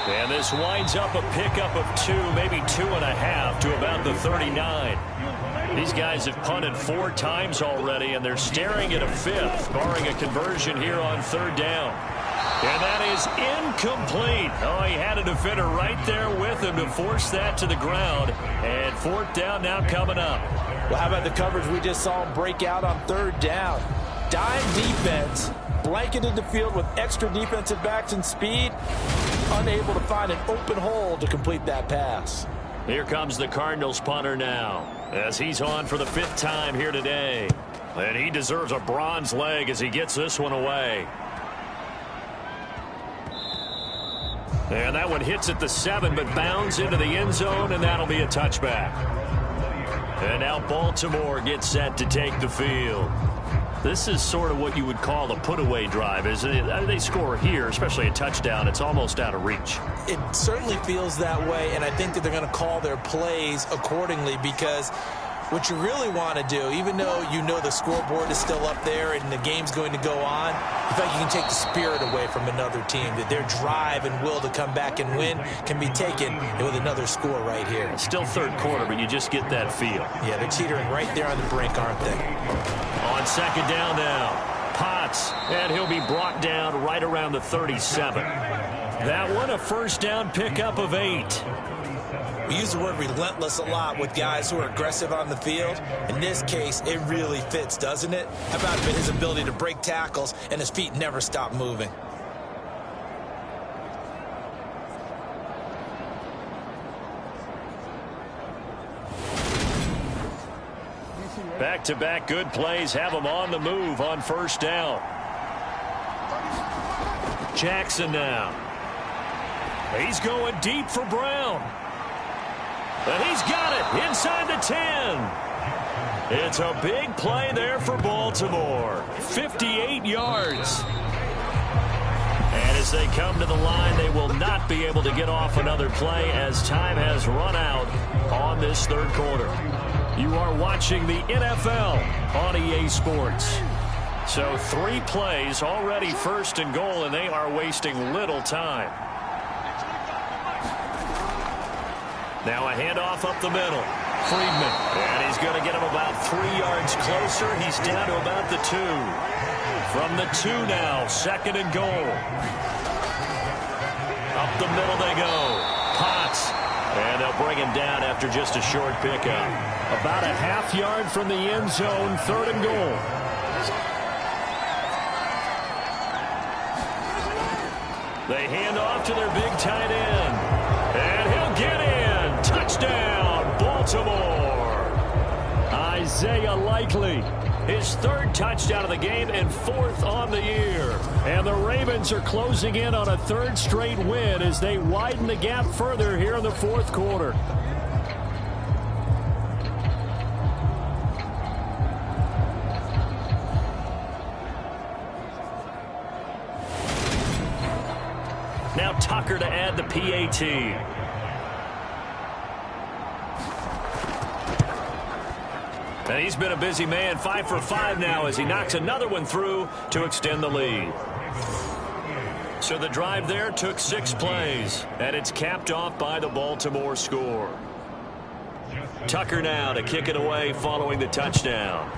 And this winds up a pickup of 2, maybe 2.5 to about the 39. These guys have punted 4 times already, and they're staring at a 5th, barring a conversion here on 3rd down. And that is incomplete. Oh, he had a defender right there with him to force that to the ground. And 4th down now coming up. Well, how about the coverage we just saw him break out on 3rd down? Dime defense, blanketed the field with extra defensive backs and speed, unable to find an open hole to complete that pass. Here comes the Cardinals punter now, as he's on for the 5th time here today. And he deserves a bronze leg as he gets this one away. And that one hits at the 7, but bounds into the end zone, and that'll be a touchback. And now Baltimore gets set to take the field. This is sort of what you would call a put-away drive, isn't it? They score here, especially a touchdown. It's almost out of reach. It certainly feels that way, and I think that they're going to call their plays accordingly, because what you really want to do, even though you know the scoreboard is still up there and the game's going to go on, in fact, you can take the spirit away from another team, that their drive and will to come back and win can be taken with another score right here. It's still 3rd quarter, but you just get that feel. Yeah, they're teetering right there on the brink, aren't they? On 2nd down now, Potts, and he'll be brought down right around the 37. That one a 1st down pickup of 8. We use the word relentless a lot with guys who are aggressive on the field. In this case, it really fits, doesn't it? How about his ability to break tackles and his feet never stop moving? Back-to-back good plays have him on the move on 1st down. Jackson now. He's going deep for Brown. And he's got it inside the 10. It's a big play there for Baltimore. 58 yards. And as they come to the line, they will not be able to get off another play as time has run out on this 3rd quarter. You are watching the NFL on EA Sports. So 3 plays already 1st and goal, and they are wasting little time. Now a handoff up the middle. Friedman. And he's going to get him about 3 yards closer. He's down to about the 2. From the 2 now, 2nd and goal. Up the middle they go. Potts. And they'll bring him down after just a short pickup. About a half yard from the end zone, 3rd and goal. They hand off to their big tight end. And he'll get in. Touchdown, Baltimore. Isaiah Likely, his 3rd touchdown of the game and 4th on the year. And the Ravens are closing in on a 3rd straight win as they widen the gap further here in the 4th quarter. Now Tucker to add the PAT. And he's been a busy man, 5 for 5 now as he knocks another one through to extend the lead. So the drive there took 6 plays, and it's capped off by the Baltimore score. Tucker now to kick it away following the touchdown.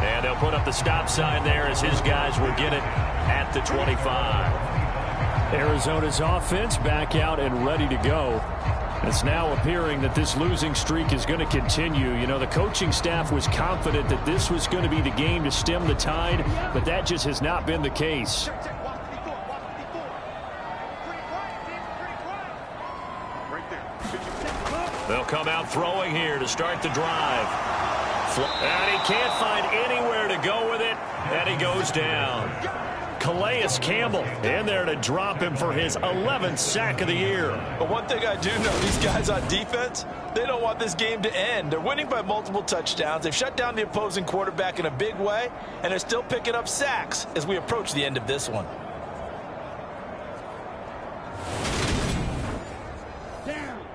And they'll put up the stop sign there as his guys will get it at the 25. Arizona's offense back out and ready to go. It's now appearing that this losing streak is going to continue. You know, the coaching staff was confident that this was going to be the game to stem the tide, but that just has not been the case. They'll come out throwing here to start the drive. And he can't find anywhere to go with it, and he goes down. Calais Campbell in there to drop him for his 11th sack of the year. But one thing I do know, these guys on defense, they don't want this game to end. They're winning by multiple touchdowns. They've shut down the opposing quarterback in a big way, and they're still picking up sacks as we approach the end of this one.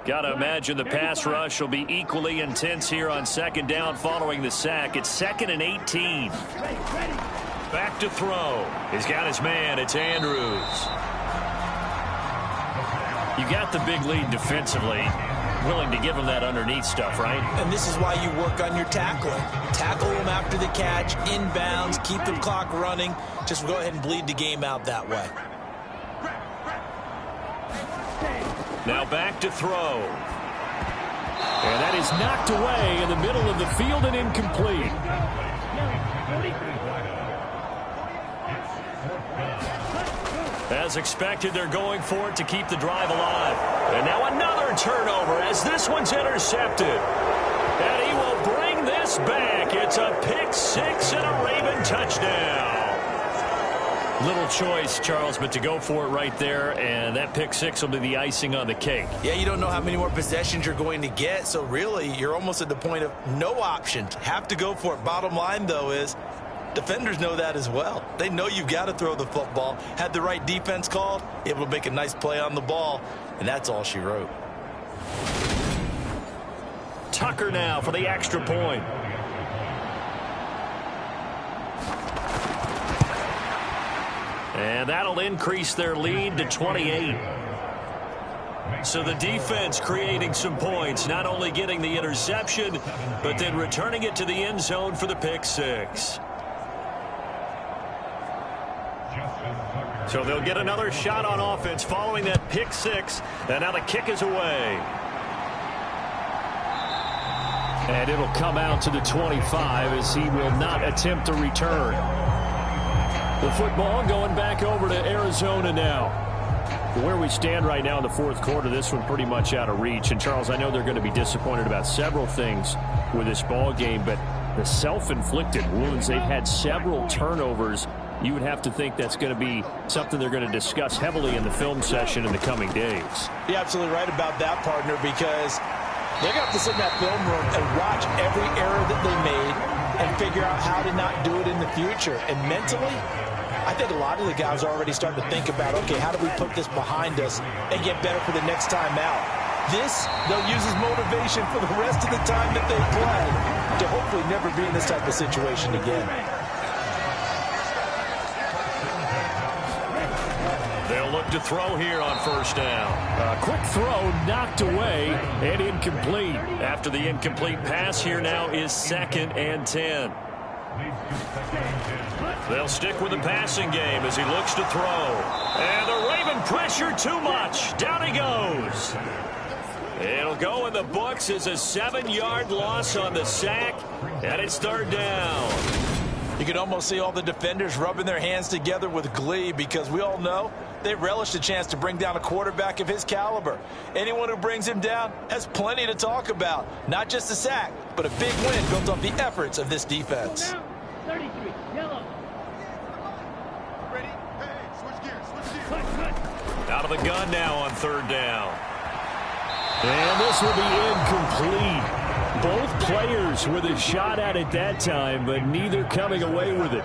Got to imagine the pass rush will be equally intense here on second down following the sack. It's 2nd and 18. Back to throw. He's got his man. It's Andrews. You got the big lead defensively. Willing to give him that underneath stuff, right? And this is why you work on your tackling. Tackle him after the catch, inbounds, keep the clock running. Just go ahead and bleed the game out that way. Now back to throw. And that is knocked away in the middle of the field and incomplete. As expected, they're going for it to keep the drive alive. And now another turnover as this one's intercepted. And he will bring this back. It's a pick 6 and a Raven touchdown. Little choice, Charles, but to go for it right there, and that pick 6 will be the icing on the cake. Yeah, you don't know how many more possessions you're going to get, so really you're almost at the point of no options. Have to go for it. Bottom line, though, is defenders know that as well. They know you've got to throw the football. Had the right defense called, able to make a nice play on the ball, and that's all she wrote. Tucker now for the extra point. And that'll increase their lead to 28. So the defense creating some points, not only getting the interception, but then returning it to the end zone for the pick 6. So they'll get another shot on offense following that pick 6. And now the kick is away. And it'll come out to the 25 as he will not attempt to return. The football going back over to Arizona now. Where we stand right now in the fourth quarter, this one pretty much out of reach. And, Charles, I know they're going to be disappointed about several things with this ball game, but the self-inflicted wounds, they've had several turnovers. You would have to think that's going to be something they're going to discuss heavily in the film session in the coming days. You're absolutely right about that, partner, because they're going to have to sit in that film room and watch every error that they made and figure out how to not do it in the future. And mentally, I think a lot of the guys are already starting to think about, okay, how do we put this behind us and get better for the next time out? This, they'll use as motivation for the rest of the time that they play to hopefully never be in this type of situation again. They'll look to throw here on first down. A quick throw knocked away and incomplete. After the incomplete pass, here now is 2nd and 10. They'll stick with the passing game as he looks to throw. And the Raven pressure too much. Down he goes. It'll go in the books as a 7-yard loss on the sack, and it's 3rd down. You can almost see all the defenders rubbing their hands together with glee because we all know they relish the chance to bring down a quarterback of his caliber. Anyone who brings him down has plenty to talk about. Not just a sack, but a big win built off the efforts of this defense. 33, yellow. Ready? Hey, switch gears. Out of the gun now on 3rd down. And this will be incomplete. Both players with a shot at it that time, but neither coming away with it.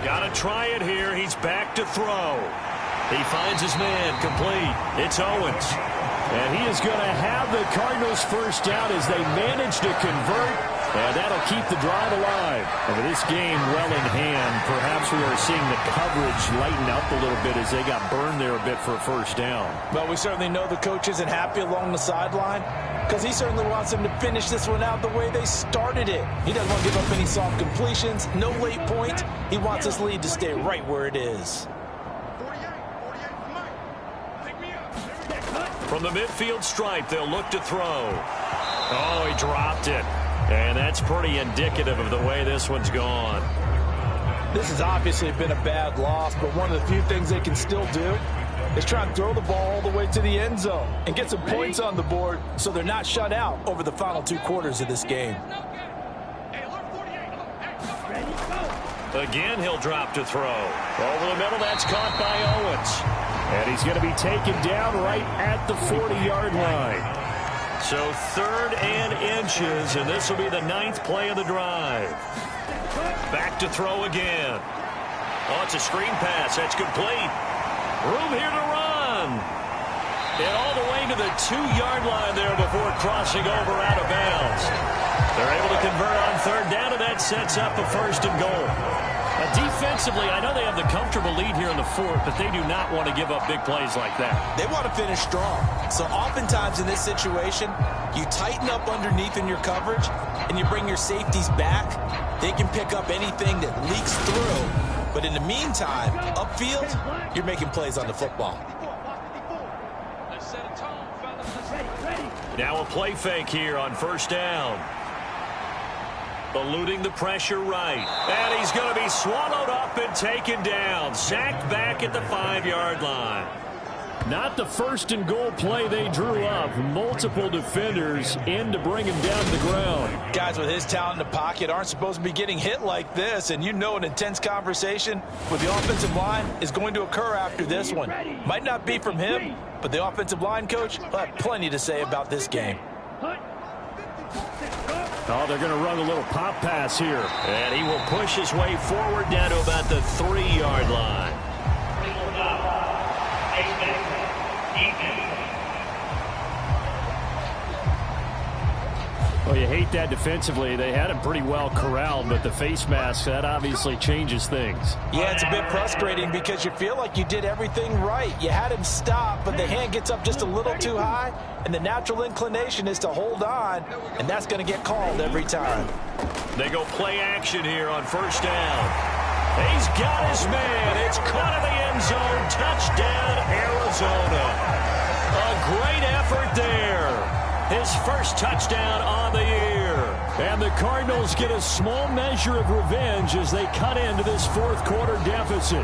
Got to try it here. He's back to throw. He finds his man complete. It's Owens. And he is going to have the Cardinals first down as they manage to convert. And that'll keep the drive alive. And with this game well in hand, perhaps we are seeing the coverage lighten up a little bit as they got burned there a bit for a first down. Well, we certainly know the coach isn't happy along the sideline because he certainly wants them to finish this one out the way they started it. He doesn't want to give up any soft completions, no late points. He wants this lead to stay right where it is. From the midfield stripe, they'll look to throw. Oh, he dropped it. And that's pretty indicative of the way this one's gone. This has obviously been a bad loss, but one of the few things they can still do is try and throw the ball all the way to the end zone and get some points on the board so they're not shut out over the final 2 quarters of this game. Again, he'll drop to throw. Over the middle, that's caught by Owens. And he's going to be taken down right at the 40-yard line. So 3rd and inches, and this will be the 9th play of the drive. Back to throw again. Oh, it's a screen pass. That's complete. Room here to run. And all the way to the 2-yard line there before crossing over out of bounds. They're able to convert on 3rd down, and that sets up a 1st and goal. Defensively, I know they have the comfortable lead here in the 4th, but they do not want to give up big plays like that. They want to finish strong. So oftentimes in this situation, you tighten up underneath in your coverage, and you bring your safeties back. They can pick up anything that leaks through. But in the meantime, upfield, you're making plays on the football. Now a play fake here on 1st down. Eluding the pressure right. And he's going to be swallowed up and taken down. Sacked back at the 5-yard line. Not the 1st and goal play they drew up. Multiple defenders in to bring him down to the ground. Guys with his talent in the pocket aren't supposed to be getting hit like this. And you know an intense conversation with the offensive line is going to occur after this one. Might not be from him, but the offensive line coach will have plenty to say about this game. Oh, they're going to run a little pop pass here. And he will push his way forward down to about the 3-yard line. Well, you hate that defensively. They had him pretty well corralled, but the face mask, that obviously changes things. Yeah, it's a bit frustrating because you feel like you did everything right. You had him stop, but the hand gets up just a little too high, and the natural inclination is to hold on, and that's going to get called every time. They go play action here on 1st down. He's got his man. It's caught in the end zone. Touchdown, Arizona. A great effort there. His 1st touchdown on the year. And the Cardinals get a small measure of revenge as they cut into this 4th quarter deficit.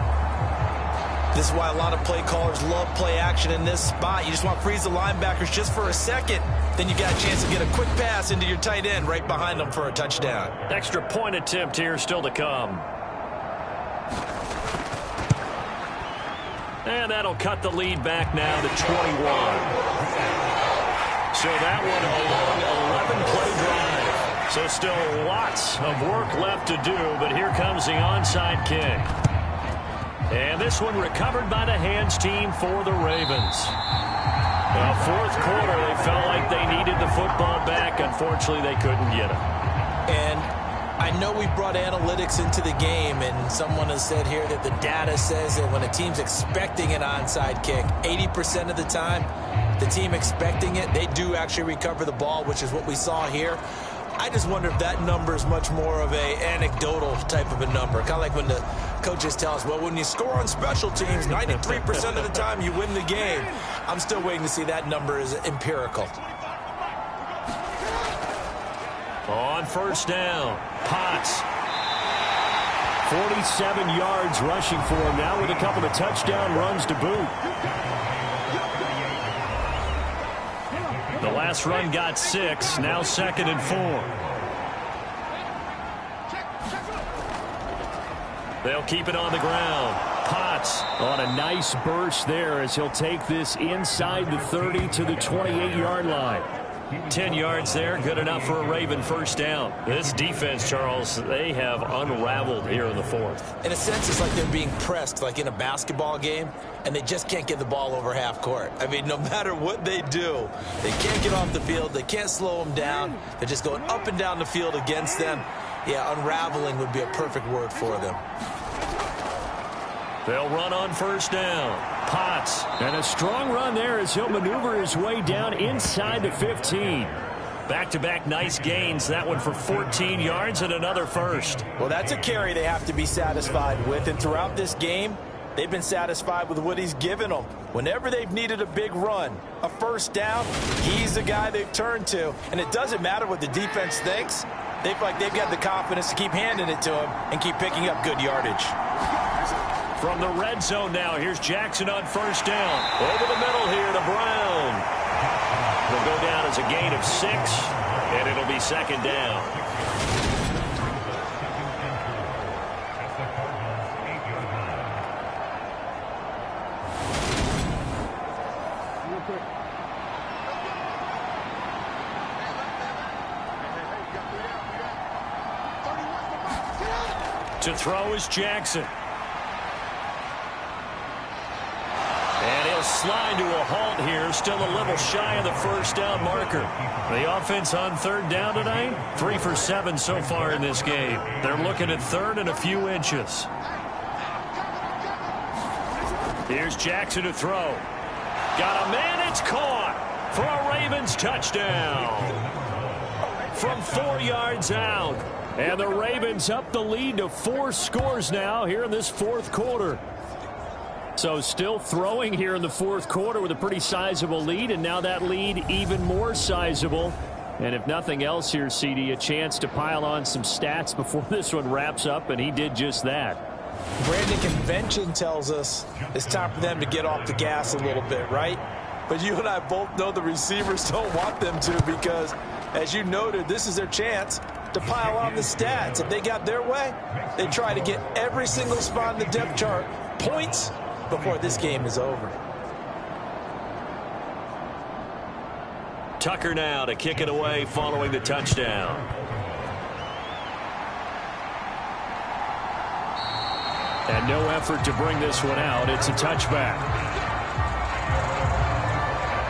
This is why a lot of play callers love play action in this spot. You just want to freeze the linebackers just for a second. Then you got a chance to get a quick pass into your tight end right behind them for a touchdown. Extra point attempt here still to come. And that'll cut the lead back now to 21. So that one a long 11-play drive. So still lots of work left to do, but here comes the onside kick. And this one recovered by the hands team for the Ravens. 4th quarter, they felt like they needed the football back. Unfortunately, they couldn't get it. And I know we brought analytics into the game, and someone has said here that the data says that when a team's expecting an onside kick, 80% of the time, the team expecting it, they do actually recover the ball, which is what we saw here. I just wonder if that number is much more of a anecdotal type of a number. Kind of like when the coaches tell us, well, when you score on special teams, 93% of the time you win the game. I'm still waiting to see that number is empirical. On 1st down, Potts. 47 yards rushing for him now with a couple of touchdown runs to boot. The last run got 6, now 2nd and 4. They'll keep it on the ground. Potts on a nice burst there as he'll take this inside the 30 to the 28-yard line. 10 yards there, good enough for a Raven first down. This defense, Charles, they have unraveled here in the fourth. In a sense, it's like they're being pressed, like in a basketball game, and they just can't get the ball over half court. I mean, no matter what they do, they can't get off the field. They can't slow them down. They're just going up and down the field against them. Yeah, unraveling would be a perfect word for them. They'll run on first down. Potts. And a strong run there as he'll maneuver his way down inside the 15. Back-to-back nice gains. That one for 14 yards and another first. Well, that's a carry they have to be satisfied with. And throughout this game, they've been satisfied with what he's given them. Whenever they've needed a big run, a first down, he's the guy they've turned to. And it doesn't matter what the defense thinks. They feel like they've got the confidence to keep handing it to him and keep picking up good yardage. From the red zone now, here's Jackson on first down. Over the middle here to Brown. Will go down as a gain of 6, and it'll be second down. To throw is Jackson. And he'll slide to a halt here, still a little shy of the first down marker. The offense on third down tonight, 3 for 7 so far in this game. They're looking at third and a few inches. Here's Jackson to throw. Got a man, it's caught for a Ravens touchdown. From 4 yards out. And the Ravens up the lead to 4 scores now here in this fourth quarter. So still throwing here in the fourth quarter with a pretty sizable lead, and now that lead even more sizable. And if nothing else here, CD, a chance to pile on some stats before this one wraps up, and he did just that. Brandon, convention tells us it's time for them to get off the gas a little bit, right? But you and I both know the receivers don't want them to, because, as you noted, this is their chance to pile on the stats. If they got their way, they try to get every single spot in the depth chart points before this game is over. Tucker now to kick it away following the touchdown. And no effort to bring this one out. It's a touchback.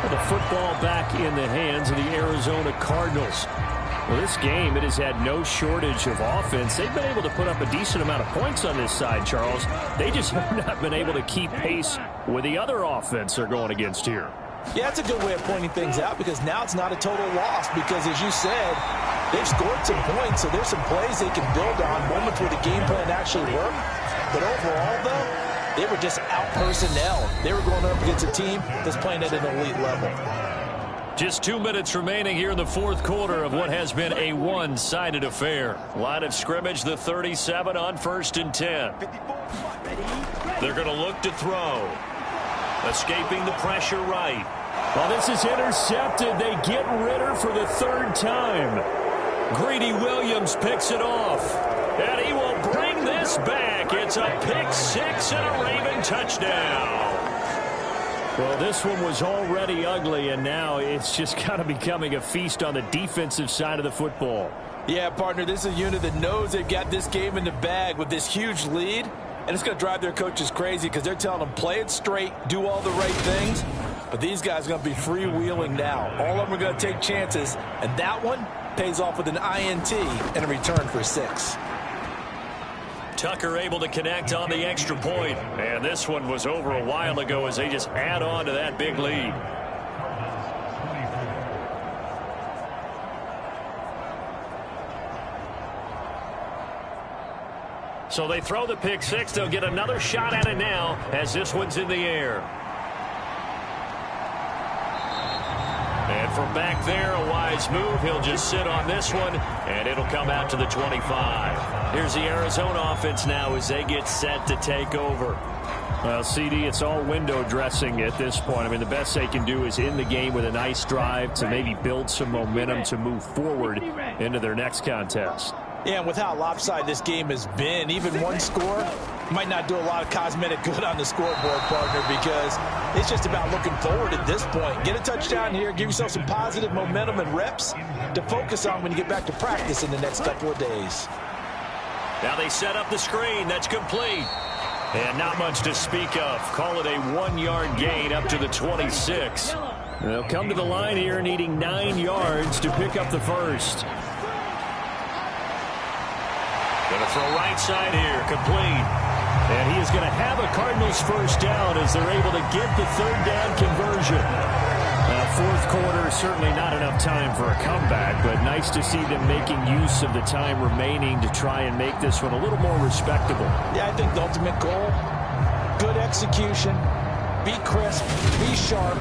The football back in the hands of the Arizona Cardinals. Well, this game, it has had no shortage of offense. They've been able to put up a decent amount of points on this side, Charles. They just have not been able to keep pace with the other offense they're going against here. Yeah, that's a good way of pointing things out, because now it's not a total loss, because, as you said, they've scored some points, so there's some plays they can build on, moments where the game plan actually worked. But overall, though, they were just out-personnel. They were going up against a team that's playing at an elite level. Just 2 minutes remaining here in the fourth quarter of what has been a one-sided affair. Line of scrimmage, the 37 on 1st and 10. They're going to look to throw. Escaping the pressure right. Well, this is intercepted. They get Ritter for the 3rd time. Greedy Williams picks it off. And he will bring this back. It's a pick 6 and a Raven touchdown. Well, this one was already ugly, and now it's just kind of becoming a feast on the defensive side of the football. Yeah, partner, this is a unit that knows they've got this game in the bag with this huge lead, and it's going to drive their coaches crazy, because they're telling them, play it straight, do all the right things. But these guys are going to be freewheeling now. All of them are going to take chances, and that one pays off with an INT and a return for 6. Tucker able to connect on the extra point. And this one was over a while ago as they just add on to that big lead. So they throw the pick 6. They'll get another shot at it now as this one's in the air. And from back there, a wise move. He'll just sit on this one, and it'll come out to the 25. Here's the Arizona offense now as they get set to take over. Well, CD, it's all window dressing at this point. I mean, the best they can do is in the game with a nice drive to maybe build some momentum to move forward into their next contest. Yeah, and with how lopsided this game has been, even one score Might not do a lot of cosmetic good on the scoreboard, partner, because it's just about looking forward at this point. Get a touchdown here, give yourself some positive momentum and reps to focus on when you get back to practice in the next couple of days. Now they set up the screen. That's complete. And not much to speak of. Call it a 1-yard gain up to the 26. They'll come to the line here needing 9 yards to pick up the first. Going to throw right side here, complete. And he is going to have a Cardinals first down as they're able to get the third down conversion. Fourth quarter, certainly not enough time for a comeback, but nice to see them making use of the time remaining to try and make this one a little more respectable. Yeah, I think the ultimate goal, good execution, be crisp, be sharp,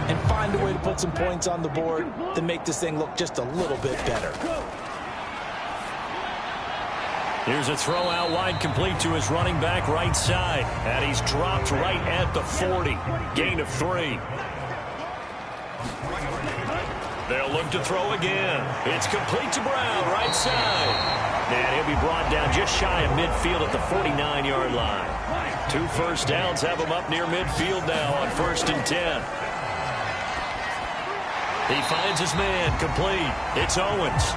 and find a way to put some points on the board to make this thing look just a little bit better. Here's a throw out wide, complete to his running back right side. And he's dropped right at the 40. Gain of 3. They'll look to throw again. It's complete to Brown, right side. And he'll be brought down just shy of midfield at the 49-yard line. 2 first downs have him up near midfield now on 1st and 10. He finds his man, complete. It's Owens.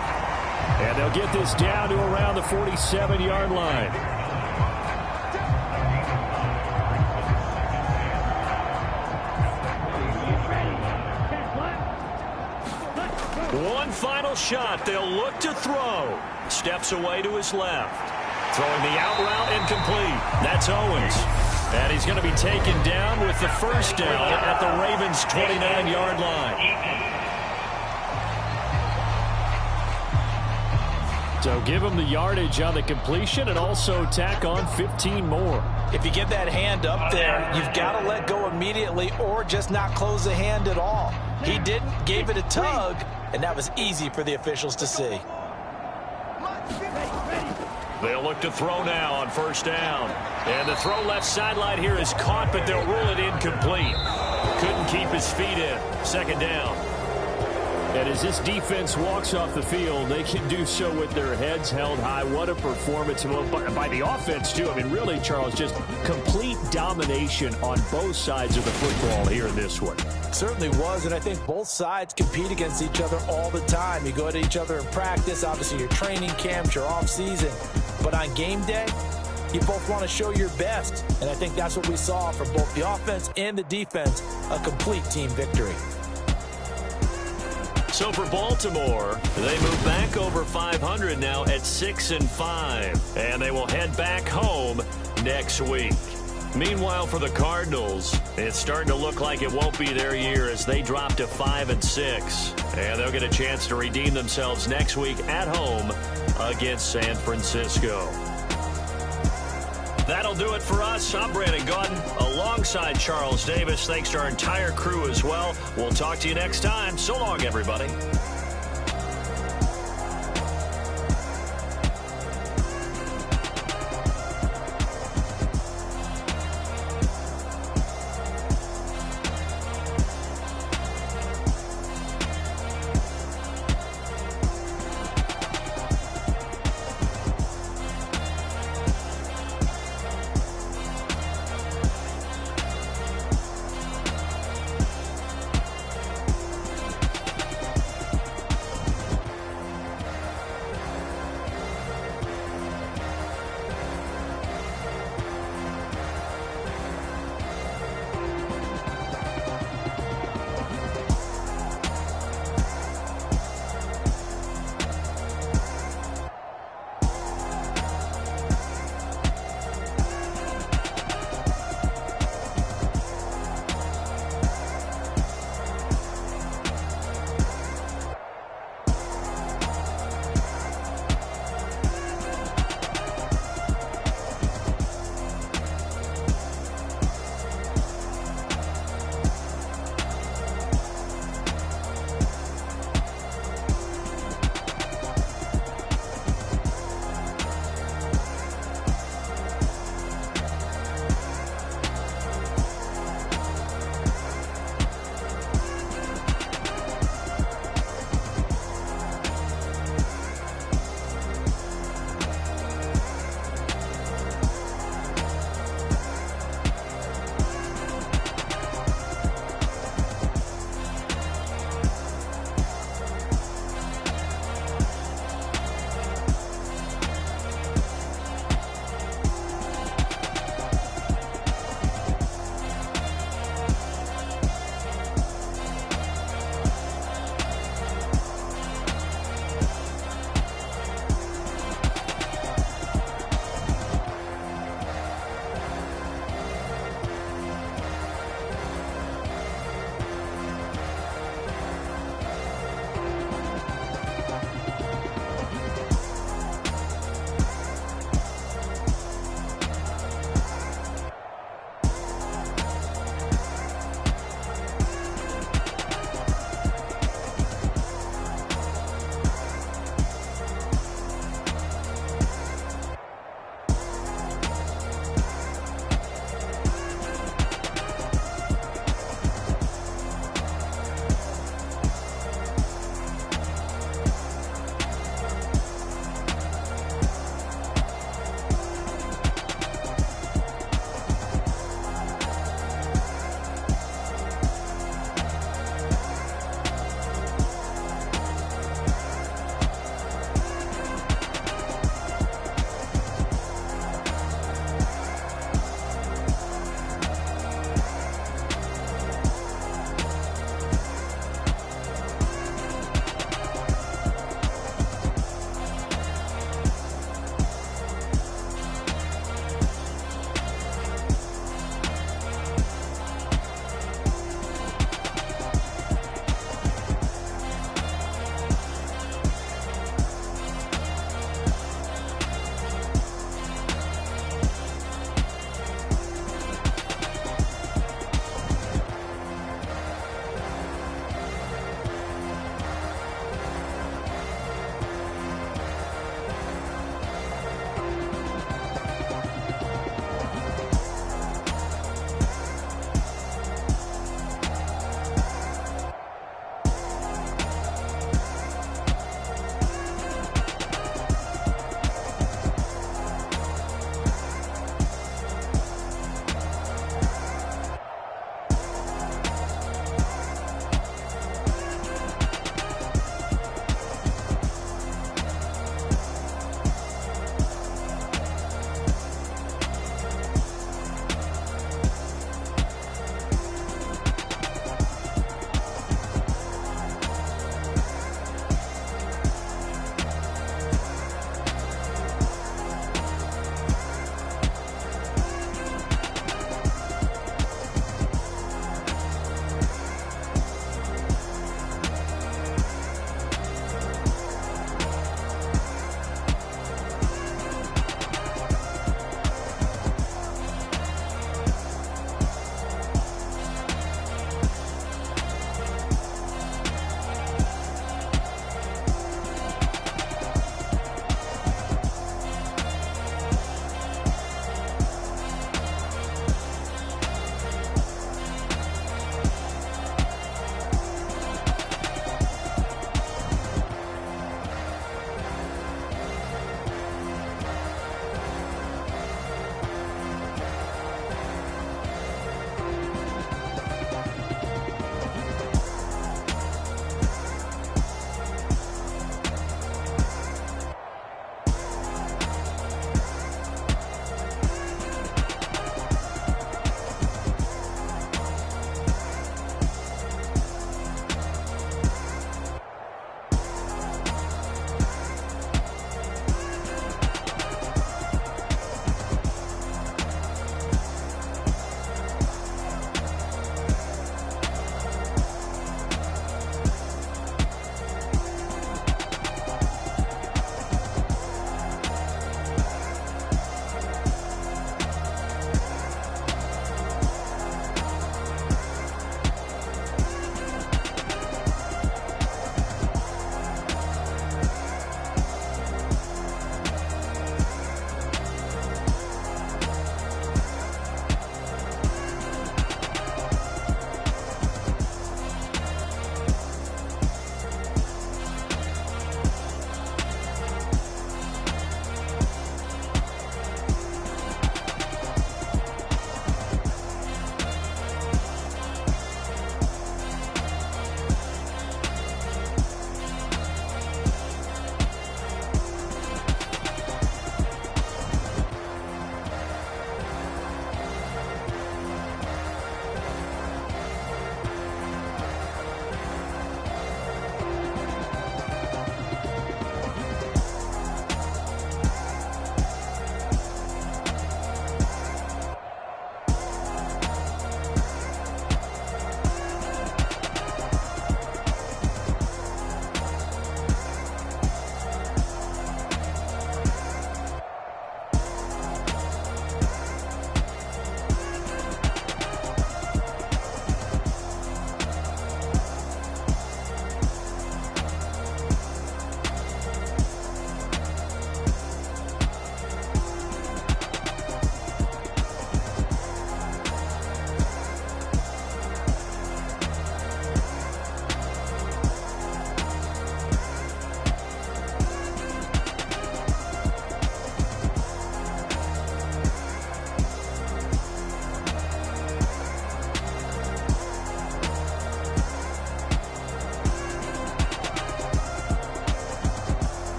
And they'll get this down to around the 47-yard line. One final shot. They'll look to throw. Steps away to his left. Throwing the out route incomplete. That's Owens. And he's going to be taken down with the first down at the Ravens' 29-yard line. So give him the yardage on the completion and also tack on 15 more. If you get that hand up there, you've got to let go immediately or just not close the hand at all. He didn't, gave it a tug, and that was easy for the officials to see. They'll look to throw now on first down. And the throw left sideline here is caught, but they'll rule it incomplete. Couldn't keep his feet in. Second down. And as this defense walks off the field, they can do so with their heads held high. What a performance by the offense, too. I mean, really, Charles, just complete domination on both sides of the football here in this one. Certainly was, and I think both sides compete against each other all the time. You go at each other in practice, obviously your training camps, your off-season. But on game day, you both want to show your best. And I think that's what we saw from both the offense and the defense, a complete team victory. So for Baltimore, they move back over 500 now at 6-5, and they will head back home next week. Meanwhile, for the Cardinals, it's starting to look like it won't be their year as they drop to 5-6, and they'll get a chance to redeem themselves next week at home against San Francisco. That'll do it for us. I'm Brandon Gaudin alongside Charles Davis. Thanks to our entire crew as well. We'll talk to you next time. So long, everybody.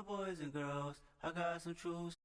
the boys and girls. I got some truths.